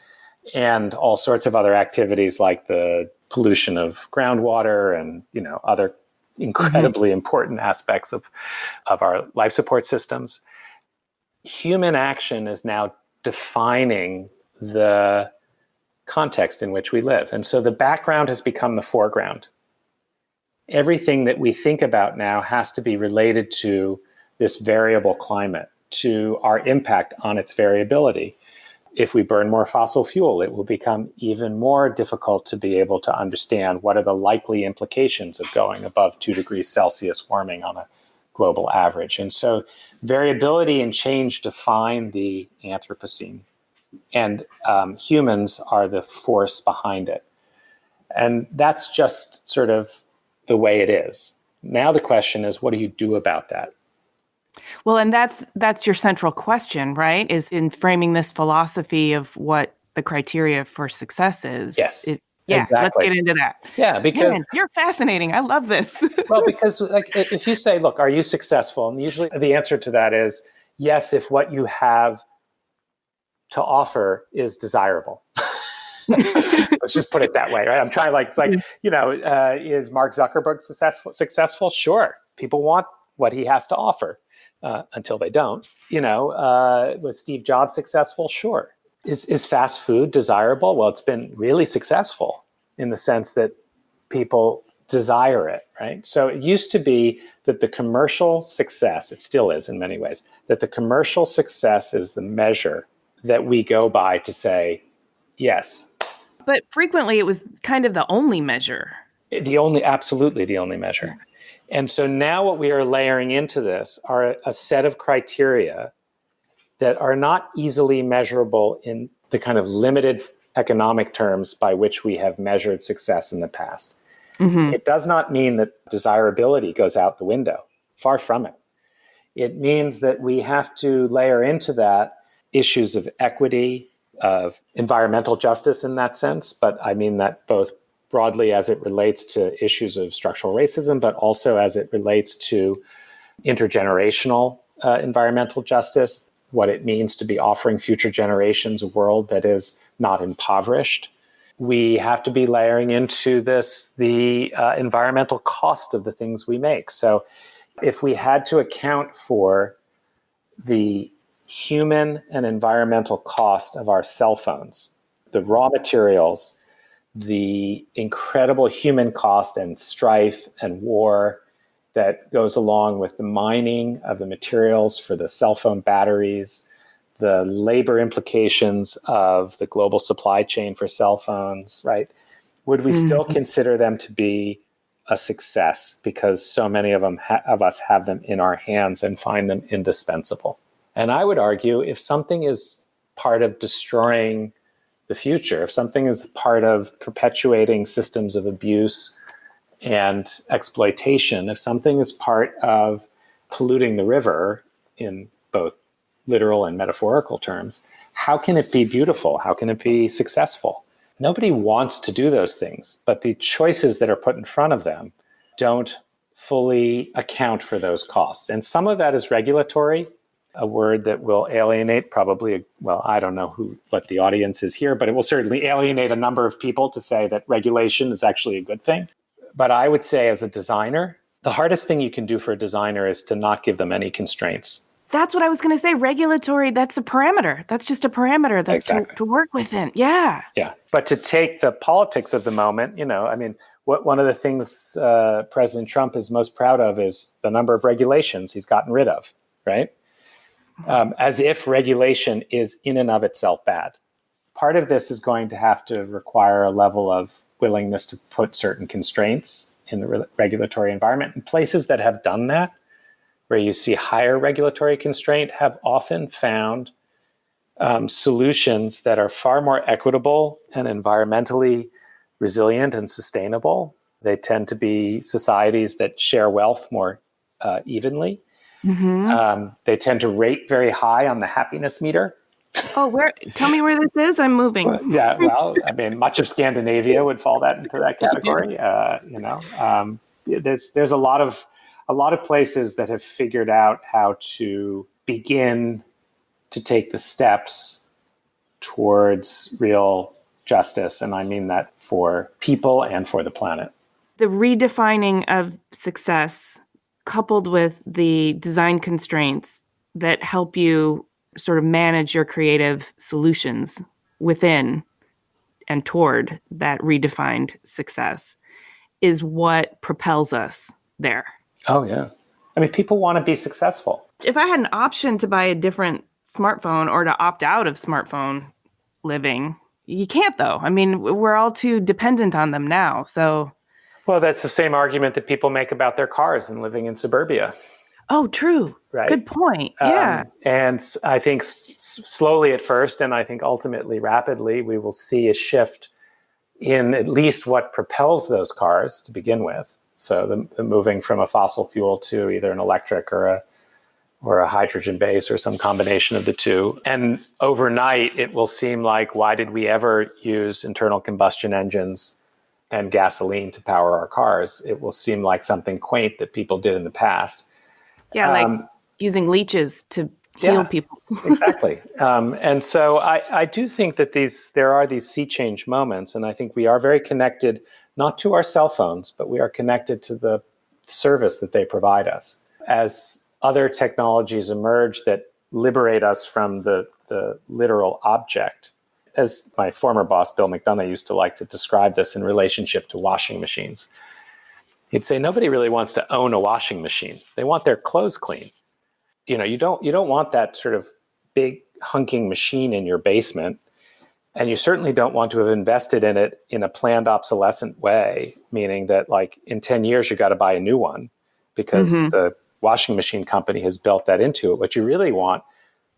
S2: and all sorts of other activities like the pollution of groundwater and other incredibly important aspects of our life support systems. Human action is now defining the context in which we live. And so the background has become the foreground. Everything that we think about now has to be related to this variable climate, to our impact on its variability. If we burn more fossil fuel, it will become even more difficult to be able to understand what are the likely implications of going above 2 degrees Celsius warming on a global average. And so variability and change define the Anthropocene. And humans are the force behind it. And that's just sort of the way it is. Now the question is, what do you do about that?
S1: Well, and that's your central question, right? Is in framing this philosophy of what the criteria for success is.
S2: Yes.
S1: Exactly. Let's get into that.
S2: Yeah, because
S1: man, you're fascinating. I love this.
S2: Well, because if you say, look, are you successful? And usually the answer to that is yes, if what you have to offer is desirable. Let's just put it that way, right? I'm trying is Mark Zuckerberg successful? Sure. People want what he has to offer until they don't. Was Steve Jobs successful? Sure. Is fast food desirable? Well, it's been really successful in the sense that people desire it, right? So it used to be that the commercial success, it still is in many ways, that the commercial success is the measure that we go by to say, yes,
S1: But frequently it was kind of the only measure.
S2: Absolutely the only measure. And so now what we are layering into this are a set of criteria that are not easily measurable in the kind of limited economic terms by which we have measured success in the past. Mm-hmm. It does not mean that desirability goes out the window. Far from it. It means that we have to layer into that issues of equity, of environmental justice in that sense, but I mean that both broadly as it relates to issues of structural racism, but also as it relates to intergenerational environmental justice, what it means to be offering future generations a world that is not impoverished. We have to be layering into this the environmental cost of the things we make. So if we had to account for the human and environmental cost of our cell phones, the raw materials, the incredible human cost and strife and war that goes along with the mining of the materials for the cell phone batteries, the labor implications of the global supply chain for cell phones, right? Would we still consider them to be a success because so many of us have them in our hands and find them indispensable? And I would argue if something is part of destroying the future, if something is part of perpetuating systems of abuse and exploitation, if something is part of polluting the river in both literal and metaphorical terms, how can it be beautiful? How can it be successful? Nobody wants to do those things, but the choices that are put in front of them don't fully account for those costs. And some of that is regulatory, a word that will alienate probably, I don't know what the audience is here, but it will certainly alienate a number of people to say that regulation is actually a good thing. But I would say as a designer, the hardest thing you can do for a designer is to not give them any constraints.
S1: That's what I was going to say. Regulatory, that's a parameter. That's just a parameter that's exactly. to work within. Yeah.
S2: Yeah. But to take the politics of the moment, one of the things President Trump is most proud of is the number of regulations he's gotten rid of, right? As if regulation is in and of itself bad. Part of this is going to have to require a level of willingness to put certain constraints in the regulatory environment. And places that have done that, where you see higher regulatory constraint, have often found solutions that are far more equitable and environmentally resilient and sustainable. They tend to be societies that share wealth more evenly. Mm-hmm. They tend to rate very high on the happiness meter.
S1: Oh, tell me where this is. I'm moving.
S2: Much of Scandinavia would fall into that category. There's a lot of places that have figured out how to begin to take the steps towards real justice, and I mean that for people and for the planet.
S1: The redefining of success, coupled with the design constraints that help you sort of manage your creative solutions within and toward that redefined success, is what propels us there.
S2: Oh, yeah. I mean, people want to be successful.
S1: If I had an option to buy a different smartphone or to opt out of smartphone living, you can't, though. I mean, we're all too dependent on them now. So,
S2: well, that's the same argument that people make about their cars and living in suburbia.
S1: Oh, true. Right. Good point. Yeah.
S2: And I think slowly at first, and I think ultimately rapidly, we will see a shift in at least what propels those cars to begin with. So the moving from a fossil fuel to either an electric or a hydrogen base or some combination of the two. And overnight, it will seem like, why did we ever use internal combustion engines and gasoline to power our cars? It will seem like something quaint that people did in the past.
S1: Yeah, like using leeches to heal people.
S2: Exactly. And so I do think that there are these sea change moments, and I think we are very connected, not to our cell phones, but we are connected to the service that they provide us. As other technologies emerge that liberate us from the literal object, as my former boss, Bill McDonough, used to like to describe this in relationship to washing machines. He'd say nobody really wants to own a washing machine. They want their clothes clean. You don't want that sort of big hunking machine in your basement And you certainly don't want to have invested in it in a planned obsolescent way, meaning that like in 10 years, you got to buy a new one because the washing machine company has built that into it. What you really want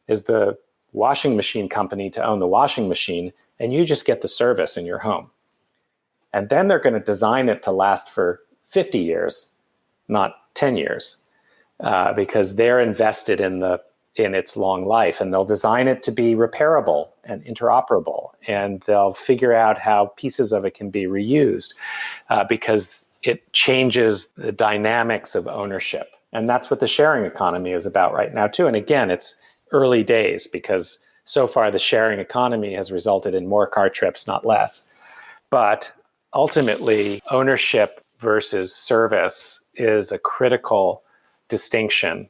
S2: is the washing machine company to own the washing machine, and you just get the service in your home. And then they're going to design it to last for 50 years, not 10 years, because they're invested in its long life, and they'll design it to be repairable and interoperable, and they'll figure out how pieces of it can be reused because it changes the dynamics of ownership. And that's what the sharing economy is about right now too. And again, it's early days because so far the sharing economy has resulted in more car trips, not less. But ultimately, ownership versus service is a critical distinction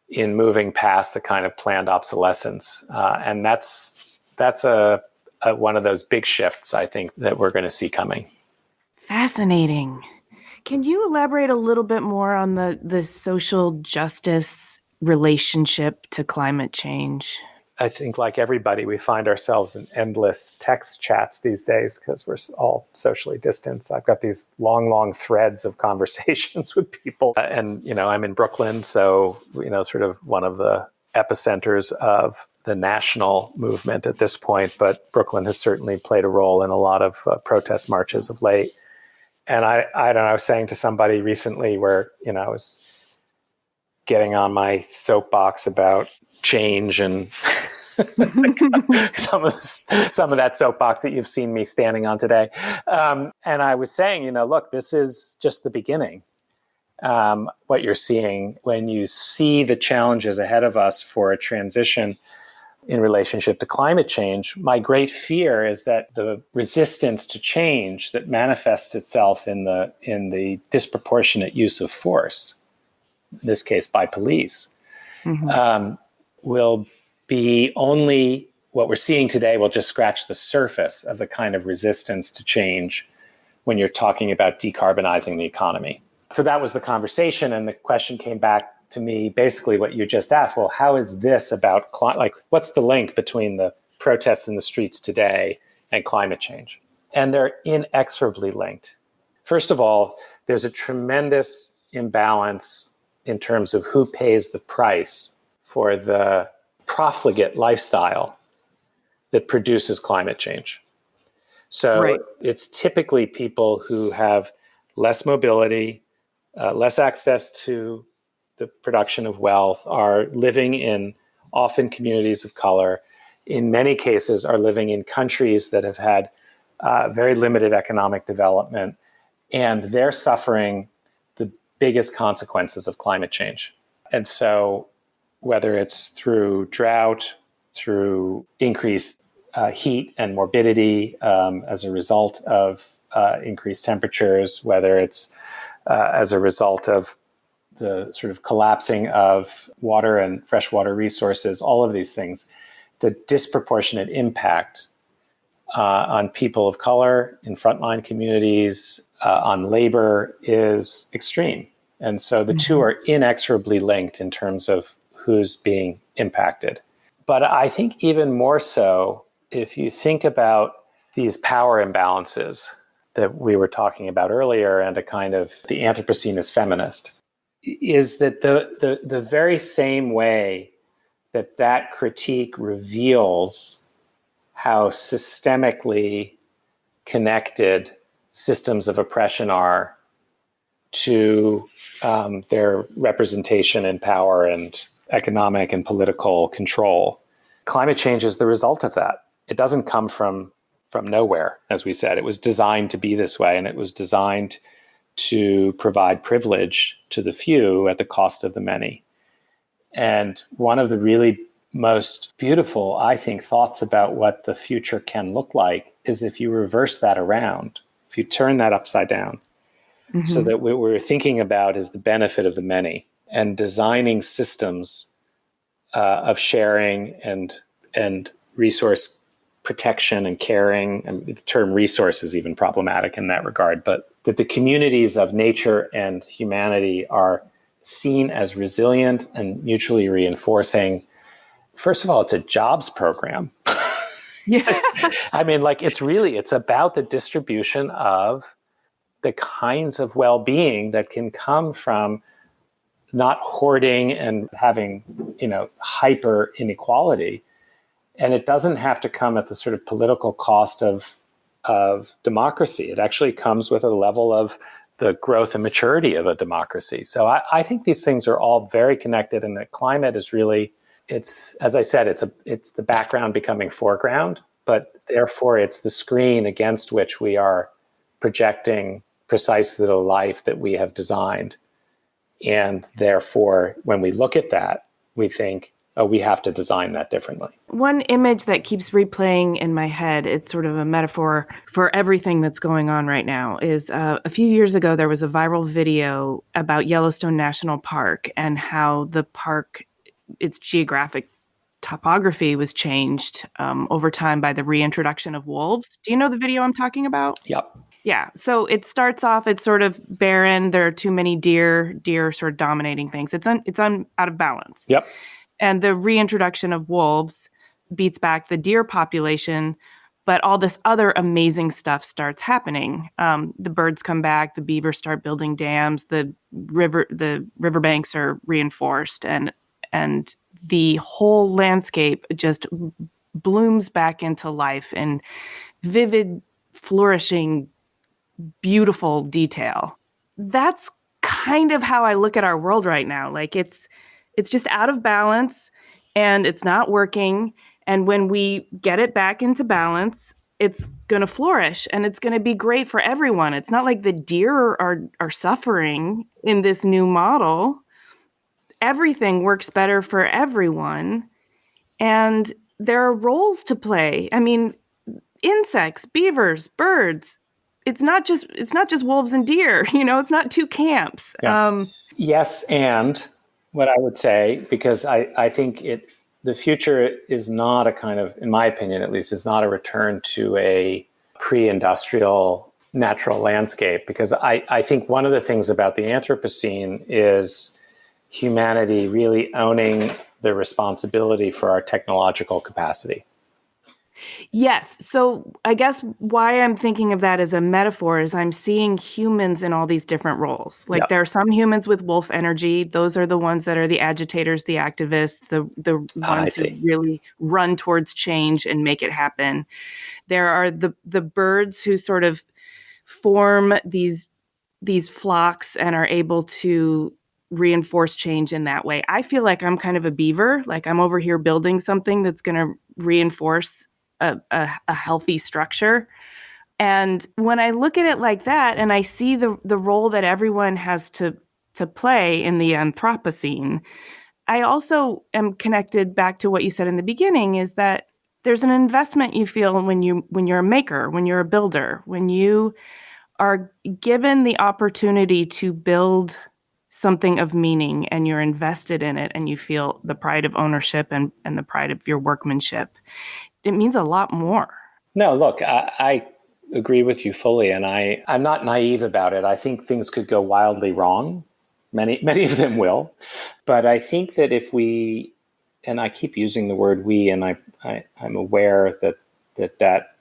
S2: in moving past the kind of planned obsolescence. And that's one of those big shifts, I think, that we're going to see coming.
S1: Fascinating. Can you elaborate a little bit more on the social justice relationship to climate change?
S2: I think like everybody, we find ourselves in endless text chats these days because we're all socially distanced. I've got these long threads of conversations with people. And, I'm in Brooklyn, so, sort of one of the epicenters of the national movement at this point. But Brooklyn has certainly played a role in a lot of protest marches of late. And I don't know, I was saying to somebody recently where, I was getting on my soapbox about change and some of that soapbox that you've seen me standing on today. And I was saying, look, this is just the beginning. What you're seeing when you see the challenges ahead of us for a transition in relationship to climate change, my great fear is that the resistance to change that manifests itself in the disproportionate use of force, in this case by police, will be only what we're seeing today will just scratch the surface of the kind of resistance to change when you're talking about decarbonizing the economy. So that was the conversation. And the question came back to me, basically what you just asked. Well, how is this about, what's the link between the protests in the streets today and climate change? And they're inexorably linked. First of all, there's a tremendous imbalance in terms of who pays the price for the profligate lifestyle that produces climate change. So It's typically people who have less mobility, less access to the production of wealth, are living in often communities of color, in many cases are living in countries that have had very limited economic development, and they're suffering the biggest consequences of climate change. And so whether it's through drought, through increased heat and morbidity as a result of increased temperatures, whether it's as a result of the sort of collapsing of water and freshwater resources, all of these things, the disproportionate impact on people of color in frontline communities, on labor is extreme. And so the two are inexorably linked in terms of who's being impacted. But I think even more so, if you think about these power imbalances that we were talking about earlier and a kind of the Anthropocene as feminist, is that the very same way that critique reveals how systemically connected systems of oppression are to their representation in power and economic and political control. Climate change is the result of that. It doesn't come from nowhere, as we said. It was designed to be this way, and it was designed to provide privilege to the few at the cost of the many. And one of the really most beautiful, I think, thoughts about what the future can look like is if you reverse that around, if you turn that upside down, so that what we're thinking about is the benefit of the many and designing systems of sharing and resource protection and caring. And the term resource is even problematic in that regard, but that the communities of nature and humanity are seen as resilient and mutually reinforcing. First of all, it's a jobs program.
S1: Yeah.
S2: I mean, like, it's about the distribution of the kinds of well-being that can come from not hoarding and having, hyper inequality. And it doesn't have to come at the sort of political cost of democracy. It actually comes with a level of the growth and maturity of a democracy. So I think these things are all very connected, and that climate is really, it's, as I said, it's the background becoming foreground, but therefore it's the screen against which we are projecting precisely the life that we have designed. And therefore, when we look at that, we think, oh, we have to design that differently.
S1: One image that keeps replaying in my head, it's sort of a metaphor for everything that's going on right now, is a few years ago, there was a viral video about Yellowstone National Park and how the park, its geographic topography was changed over time by the reintroduction of wolves. Do you know the video I'm talking about?
S2: Yep.
S1: Yeah. So it starts off, it's sort of barren. There are too many deer sort of dominating things. It's out of balance.
S2: Yep.
S1: And the reintroduction of wolves beats back the deer population, but all this other amazing stuff starts happening. The birds come back, the beavers start building dams, the riverbanks are reinforced, and the whole landscape just blooms back into life in vivid, flourishing, beautiful detail. That's kind of how I look at our world right now. Like it's just out of balance and it's not working. And when we get it back into balance, it's going to flourish and it's going to be great for everyone. It's not like the deer are suffering in this new model. Everything works better for everyone. And there are roles to play. I mean, insects, beavers, birds. It's not just wolves and deer. It's not two camps.
S2: Yeah. Yes, and what I would say, because I think the future is not a kind of, in my opinion at least, is not a return to a pre-industrial natural landscape, because I think one of the things about the Anthropocene is humanity really owning the responsibility for our technological capacity.
S1: Yes. So I guess why I'm thinking of that as a metaphor is I'm seeing humans in all these different roles. Like there are some humans with wolf energy. Those are the ones that are the agitators, the activists, the ones who really run towards change and make it happen. There are the birds who sort of form these flocks and are able to reinforce change in that way. I feel like I'm kind of a beaver. Like I'm over here building something that's going to reinforce a healthy structure. And when I look at it like that, and I see the role that everyone has to play in the Anthropocene, I also am connected back to what you said in the beginning, is that there's an investment you feel when you're a maker, when you're a builder, when you are given the opportunity to build something of meaning and you're invested in it and you feel the pride of ownership and the pride of your workmanship. It means a lot more.
S2: No, look, I agree with you fully, and I'm not naive about it. I think things could go wildly wrong. Many of them will. But I think that if we, and I keep using the word we, and I'm aware that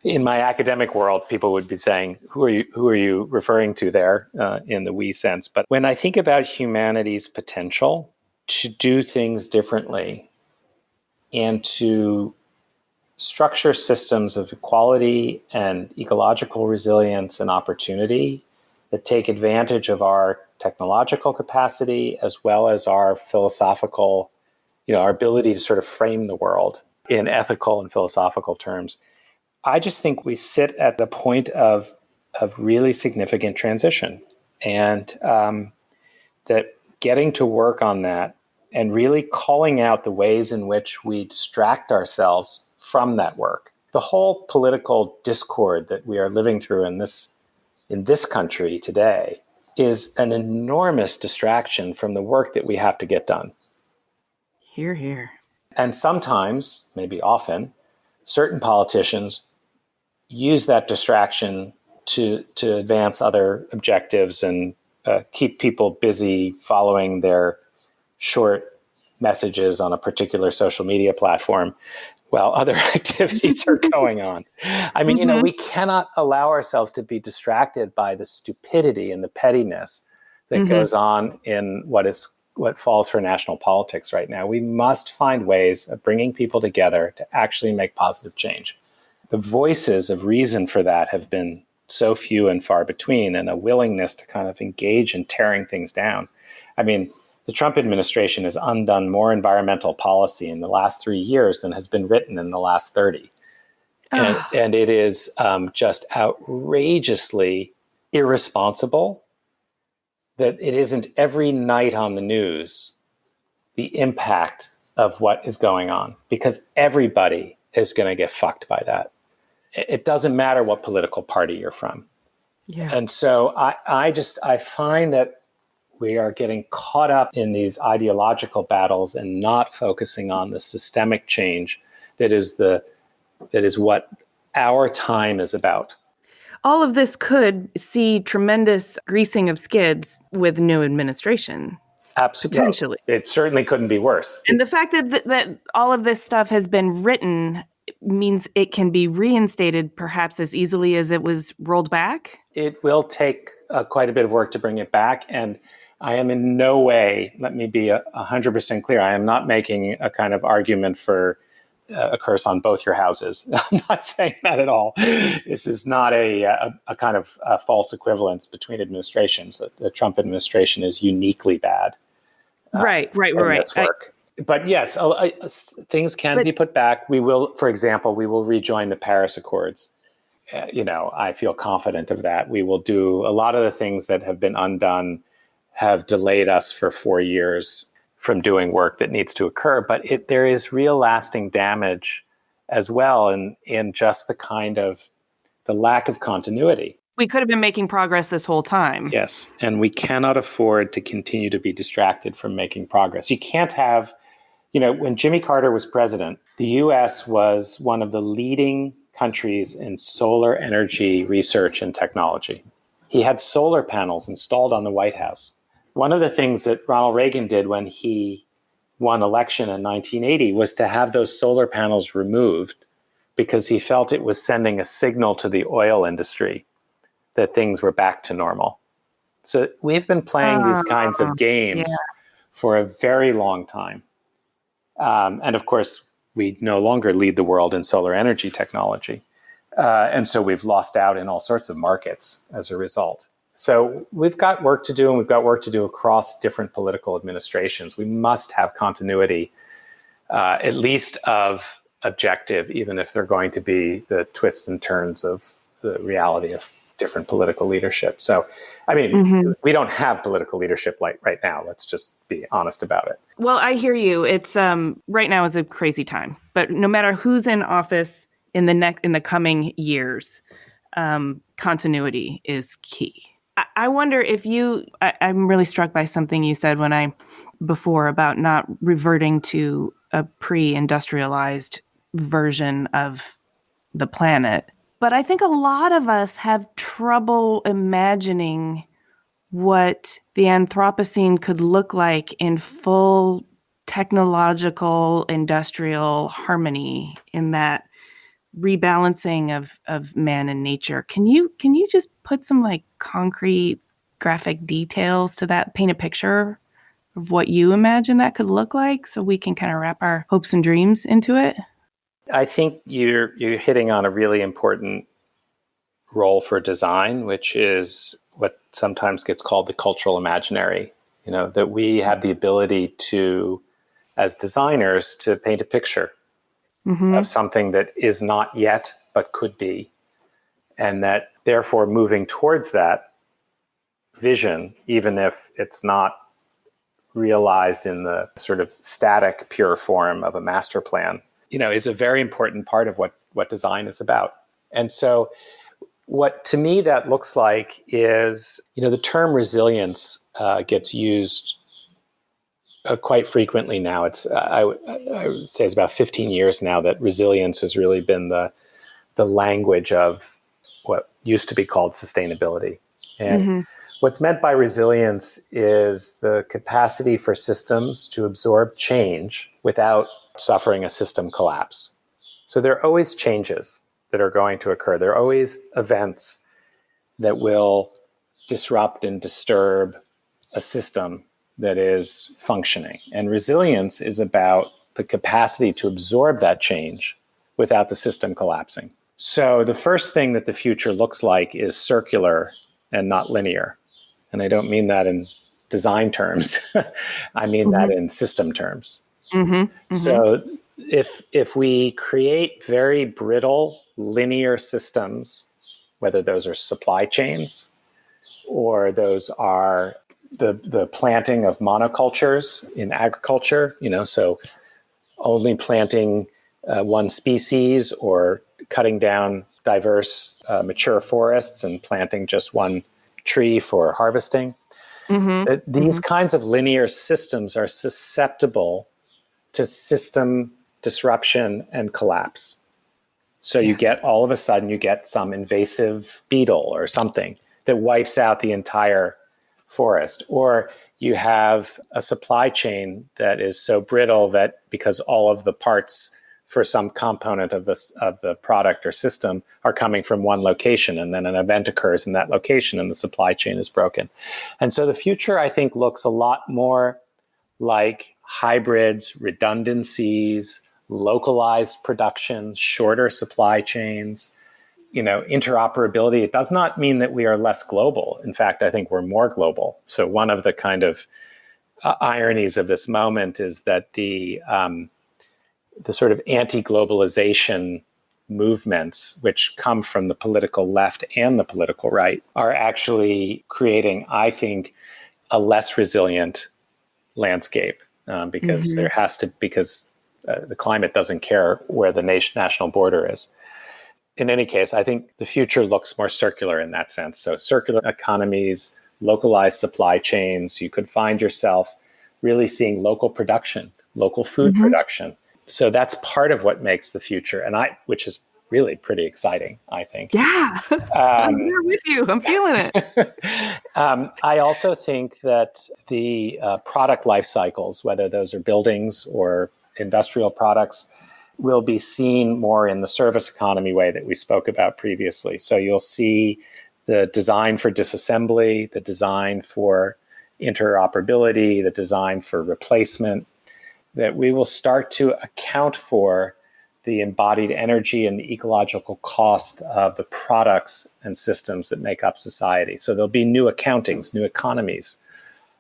S2: in my academic world, people would be saying, who are you referring to there in the we sense? But when I think about humanity's potential to do things differently and to structure systems of equality and ecological resilience and opportunity that take advantage of our technological capacity as well as our philosophical, our ability to sort of frame the world in ethical and philosophical terms. I just think we sit at the point of really significant transition, and that getting to work on that and really calling out the ways in which we distract ourselves from that work. The whole political discord that we are living through in this country today is an enormous distraction from the work that we have to get done.
S1: Hear, hear.
S2: And sometimes, maybe often, certain politicians use that distraction to advance other objectives and keep people busy following their short messages on a particular social media platform while other activities are going on. I mean, we cannot allow ourselves to be distracted by the stupidity and the pettiness that goes on in what falls for national politics right now. We must find ways of bringing people together to actually make positive change. The voices of reason for that have been so few and far between, and a willingness to kind of engage in tearing things down. I mean, the Trump administration has undone more environmental policy in the last 3 years than has been written in the last 30. And it is just outrageously irresponsible that it isn't every night on the news the impact of what is going on, because everybody is going to get fucked by that. It doesn't matter what political party you're from.
S1: Yeah.
S2: And so I find that we are getting caught up in these ideological battles and not focusing on the systemic change that is what our time is about.
S1: All of this could see tremendous greasing of skids with new administration.
S2: Absolutely.
S1: Potentially.
S2: It certainly couldn't be worse.
S1: And the fact that all of this stuff has been written means it can be reinstated perhaps as easily as it was rolled back?
S2: It will take quite a bit of work to bring it back. And I am in no way, let me be 100% clear, I am not making a kind of argument for a curse on both your houses. I'm not saying that at all. This is not a kind of false equivalence between administrations. The Trump administration is uniquely bad.
S1: Right.
S2: This work. But yes, things can be put back. We will, for example, rejoin the Paris Accords. I feel confident of that. We will do a lot of the things that have been undone, have delayed us for 4 years from doing work that needs to occur. But there is real lasting damage as well in just the lack of continuity.
S1: We could have been making progress this whole time.
S2: Yes. And we cannot afford to continue to be distracted from making progress. You can't have, when Jimmy Carter was president, the US was one of the leading countries in solar energy research and technology. He had solar panels installed on the White House. One of the things that Ronald Reagan did when he won election in 1980 was to have those solar panels removed because he felt it was sending a signal to the oil industry that things were back to normal. So we've been playing these kinds of games for a very long time. And of course, we no longer lead the world in solar energy technology. And so we've lost out in all sorts of markets as a result. So we've got work to do, and we've got work to do across different political administrations. We must have continuity, at least of objective, even if they're going to be the twists and turns of the reality of different political leadership. So, I mean, we don't have political leadership right now. Let's just be honest about it.
S1: Well, I hear you. It's right now is a crazy time, but no matter who's in office in the coming years, continuity is key. I wonder if I'm really struck by something you said before about not reverting to a pre-industrialized version of the planet. But I think a lot of us have trouble imagining what the Anthropocene could look like in full technological industrial harmony, in that rebalancing of man and nature. Can you just put some concrete graphic details to that, paint a picture of what you imagine that could look like, so we can kind of wrap our hopes and dreams into it?
S2: I think you're hitting on a really important role for design, which is what sometimes gets called the cultural imaginary. That we have the ability to, as designers, to paint a picture of something that is not yet, but could be. And that therefore moving towards that vision, even if it's not realized in the sort of static, pure form of a master plan, is a very important part of what design is about. And so what to me that looks like is, the term resilience gets used quite frequently now. I would say it's about 15 years now that resilience has really been the language of what used to be called sustainability. And What's meant by resilience is the capacity for systems to absorb change without suffering a system collapse. So there are always changes that are going to occur. There are always events that will disrupt and disturb a system that is functioning. And resilience is about the capacity to absorb that change without the system collapsing. So the first thing that the future looks like is circular and not linear. And I don't mean that in design terms. I mean that in system terms. So if we create very brittle linear systems, whether those are supply chains or those are the planting of monocultures in agriculture, so only planting one species or cutting down diverse mature forests and planting just one tree for harvesting. These kinds of linear systems are susceptible to system disruption and collapse. So you get, all of a sudden, you get some invasive beetle or something that wipes out the entire forest. Or you have a supply chain that is so brittle that because all of the parts for some component of the product or system are coming from one location, and then an event occurs in that location and the supply chain is broken. And so the future, I think, looks a lot more like hybrids, redundancies, localized production, shorter supply chains, interoperability. It does not mean that we are less global. In fact, I think we're more global. So one of the kind of ironies of this moment is that the sort of anti-globalization movements, which come from the political left and the political right, are actually creating, I think, a less resilient landscape because the climate doesn't care where the national border is. In any case, I think the future looks more circular in that sense. So circular economies, localized supply chains, you could find yourself really seeing local production, local food production. So that's part of what makes the future, which is really pretty exciting, I think.
S1: Yeah, I'm here with you. I'm feeling it.
S2: I also think that the product life cycles, whether those are buildings or industrial products, will be seen more in the service economy way that we spoke about previously. So you'll see the design for disassembly, the design for interoperability, the design for replacement, that we will start to account for the embodied energy and the ecological cost of the products and systems that make up society. So there'll be new accountings, new economies.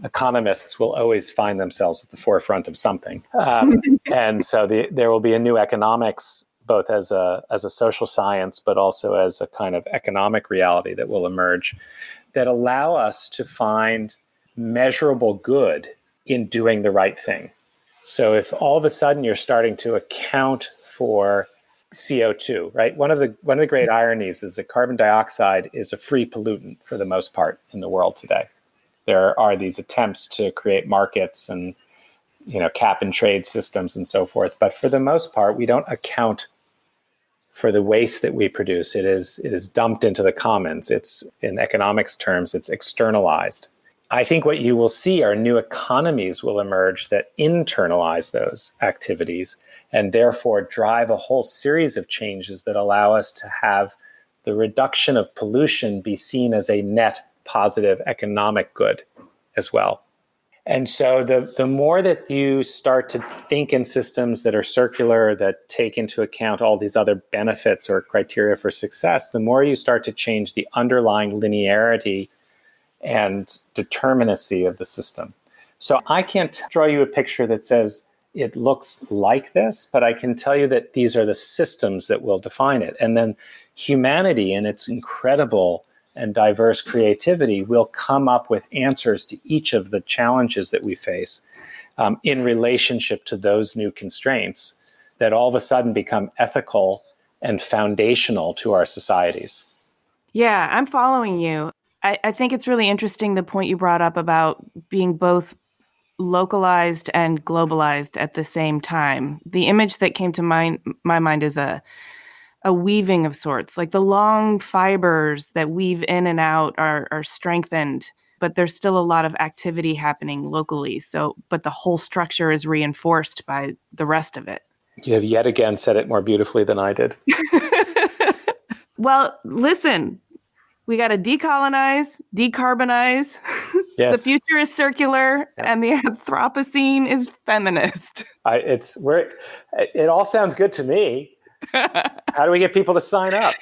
S2: Economists will always find themselves at the forefront of something. And so there will be a new economics, both as a social science, but also as a kind of economic reality that will emerge that allow us to find measurable good in doing the right thing. So if all of a sudden you're starting to account for CO2, right? One of the great ironies is that carbon dioxide is a free pollutant for the most part in the world today. There are these attempts to create markets and cap and trade systems and so forth, but for the most part, we don't account for the waste that we produce. It is dumped into the commons. It's, in economics terms, it's externalized. I think what you will see are new economies will emerge that internalize those activities and therefore drive a whole series of changes that allow us to have the reduction of pollution be seen as a net positive economic good as well. And so the more that you start to think in systems that are circular, that take into account all these other benefits or criteria for success, the more you start to change the underlying linearity and determinacy of the system. So I can't draw you a picture that says it looks like this, but I can tell you that these are the systems that will define it. And then humanity in its incredible and diverse creativity will come up with answers to each of the challenges that we face in relationship to those new constraints that all of a sudden become ethical and foundational to our societies.
S1: Yeah, I'm following you. I think it's really interesting the point you brought up about being both localized and globalized at the same time. The image that came to my mind is a weaving of sorts, like the long fibers that weave in and out are strengthened but there's still a lot of activity happening locally. So, but the whole structure is reinforced by the rest of it.
S2: You have yet again said it more beautifully than I did.
S1: Well, listen, we got to decolonize, decarbonize.
S2: Yes.
S1: The future is circular, and the Anthropocene is feminist.
S2: It all sounds good to me. How do we get people to sign up?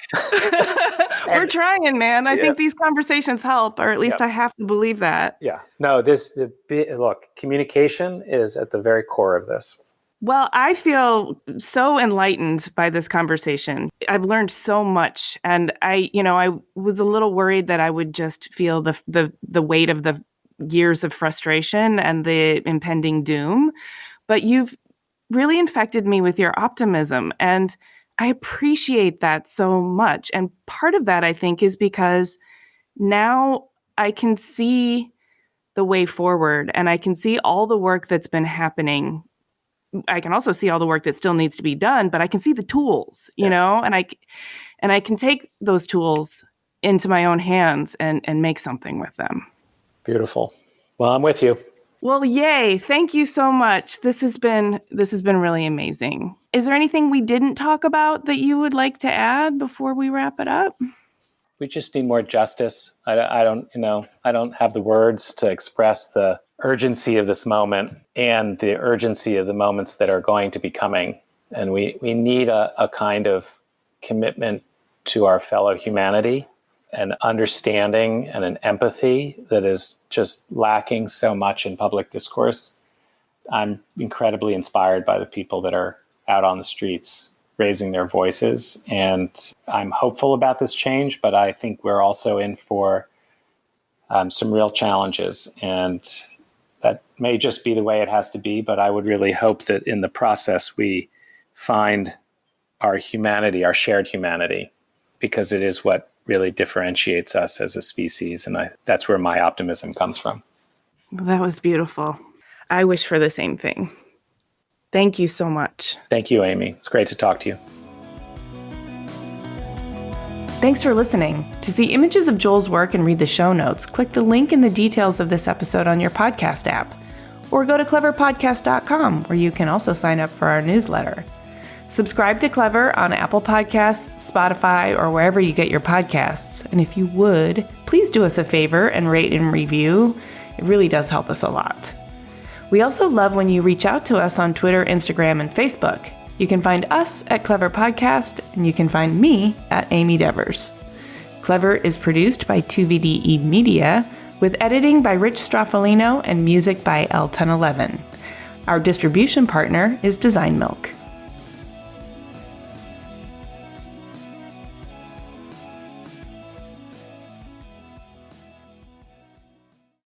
S1: We're trying, man. I think these conversations help, or at least I have to believe that.
S2: Yeah. No, look, communication is at the very core of this.
S1: Well, I feel so enlightened by this conversation. I've learned so much, and I was a little worried that I would just feel the weight of the years of frustration and the impending doom. But you've really infected me with your optimism, and I appreciate that so much. And part of that, I think, is because now I can see the way forward, and I can see all the work that's been happening. I can also see all the work that still needs to be done, but I can see the tools, and I can take those tools into my own hands and make something with them.
S2: Beautiful. Well, I'm with you.
S1: Well, yay. Thank you so much. This has been really amazing. Is there anything we didn't talk about that you would like to add before we wrap it up?
S2: We just need more justice. I don't have the words to express the urgency of this moment and the urgency of the moments that are going to be coming. And we need a kind of commitment to our fellow humanity, an understanding and an empathy that is just lacking so much in public discourse. I'm incredibly inspired by the people that are out on the streets raising their voices, and I'm hopeful about this change, but I think we're also in for some real challenges, and that may just be the way it has to be, but I would really hope that in the process we find our humanity, our shared humanity, because it is what really differentiates us as a species, and that's where my optimism comes from.
S1: Well, that was beautiful. I wish for the same thing. Thank you so much.
S2: Thank you, Amy. It's great to talk to you.
S1: Thanks for listening. To see images of Joel's work and read the show notes, click the link in the details of this episode on your podcast app, or go to cleverpodcast.com, where you can also sign up for our newsletter. Subscribe to Clever on Apple Podcasts, Spotify, or wherever you get your podcasts. And if you would, please do us a favor and rate and review. It really does help us a lot. We also love when you reach out to us on Twitter, Instagram, and Facebook. You can find us at Clever Podcast, and you can find me at Amy Devers. Clever is produced by 2VDE Media, with editing by Rich Straffolino and music by L1011. Our distribution partner is Design Milk.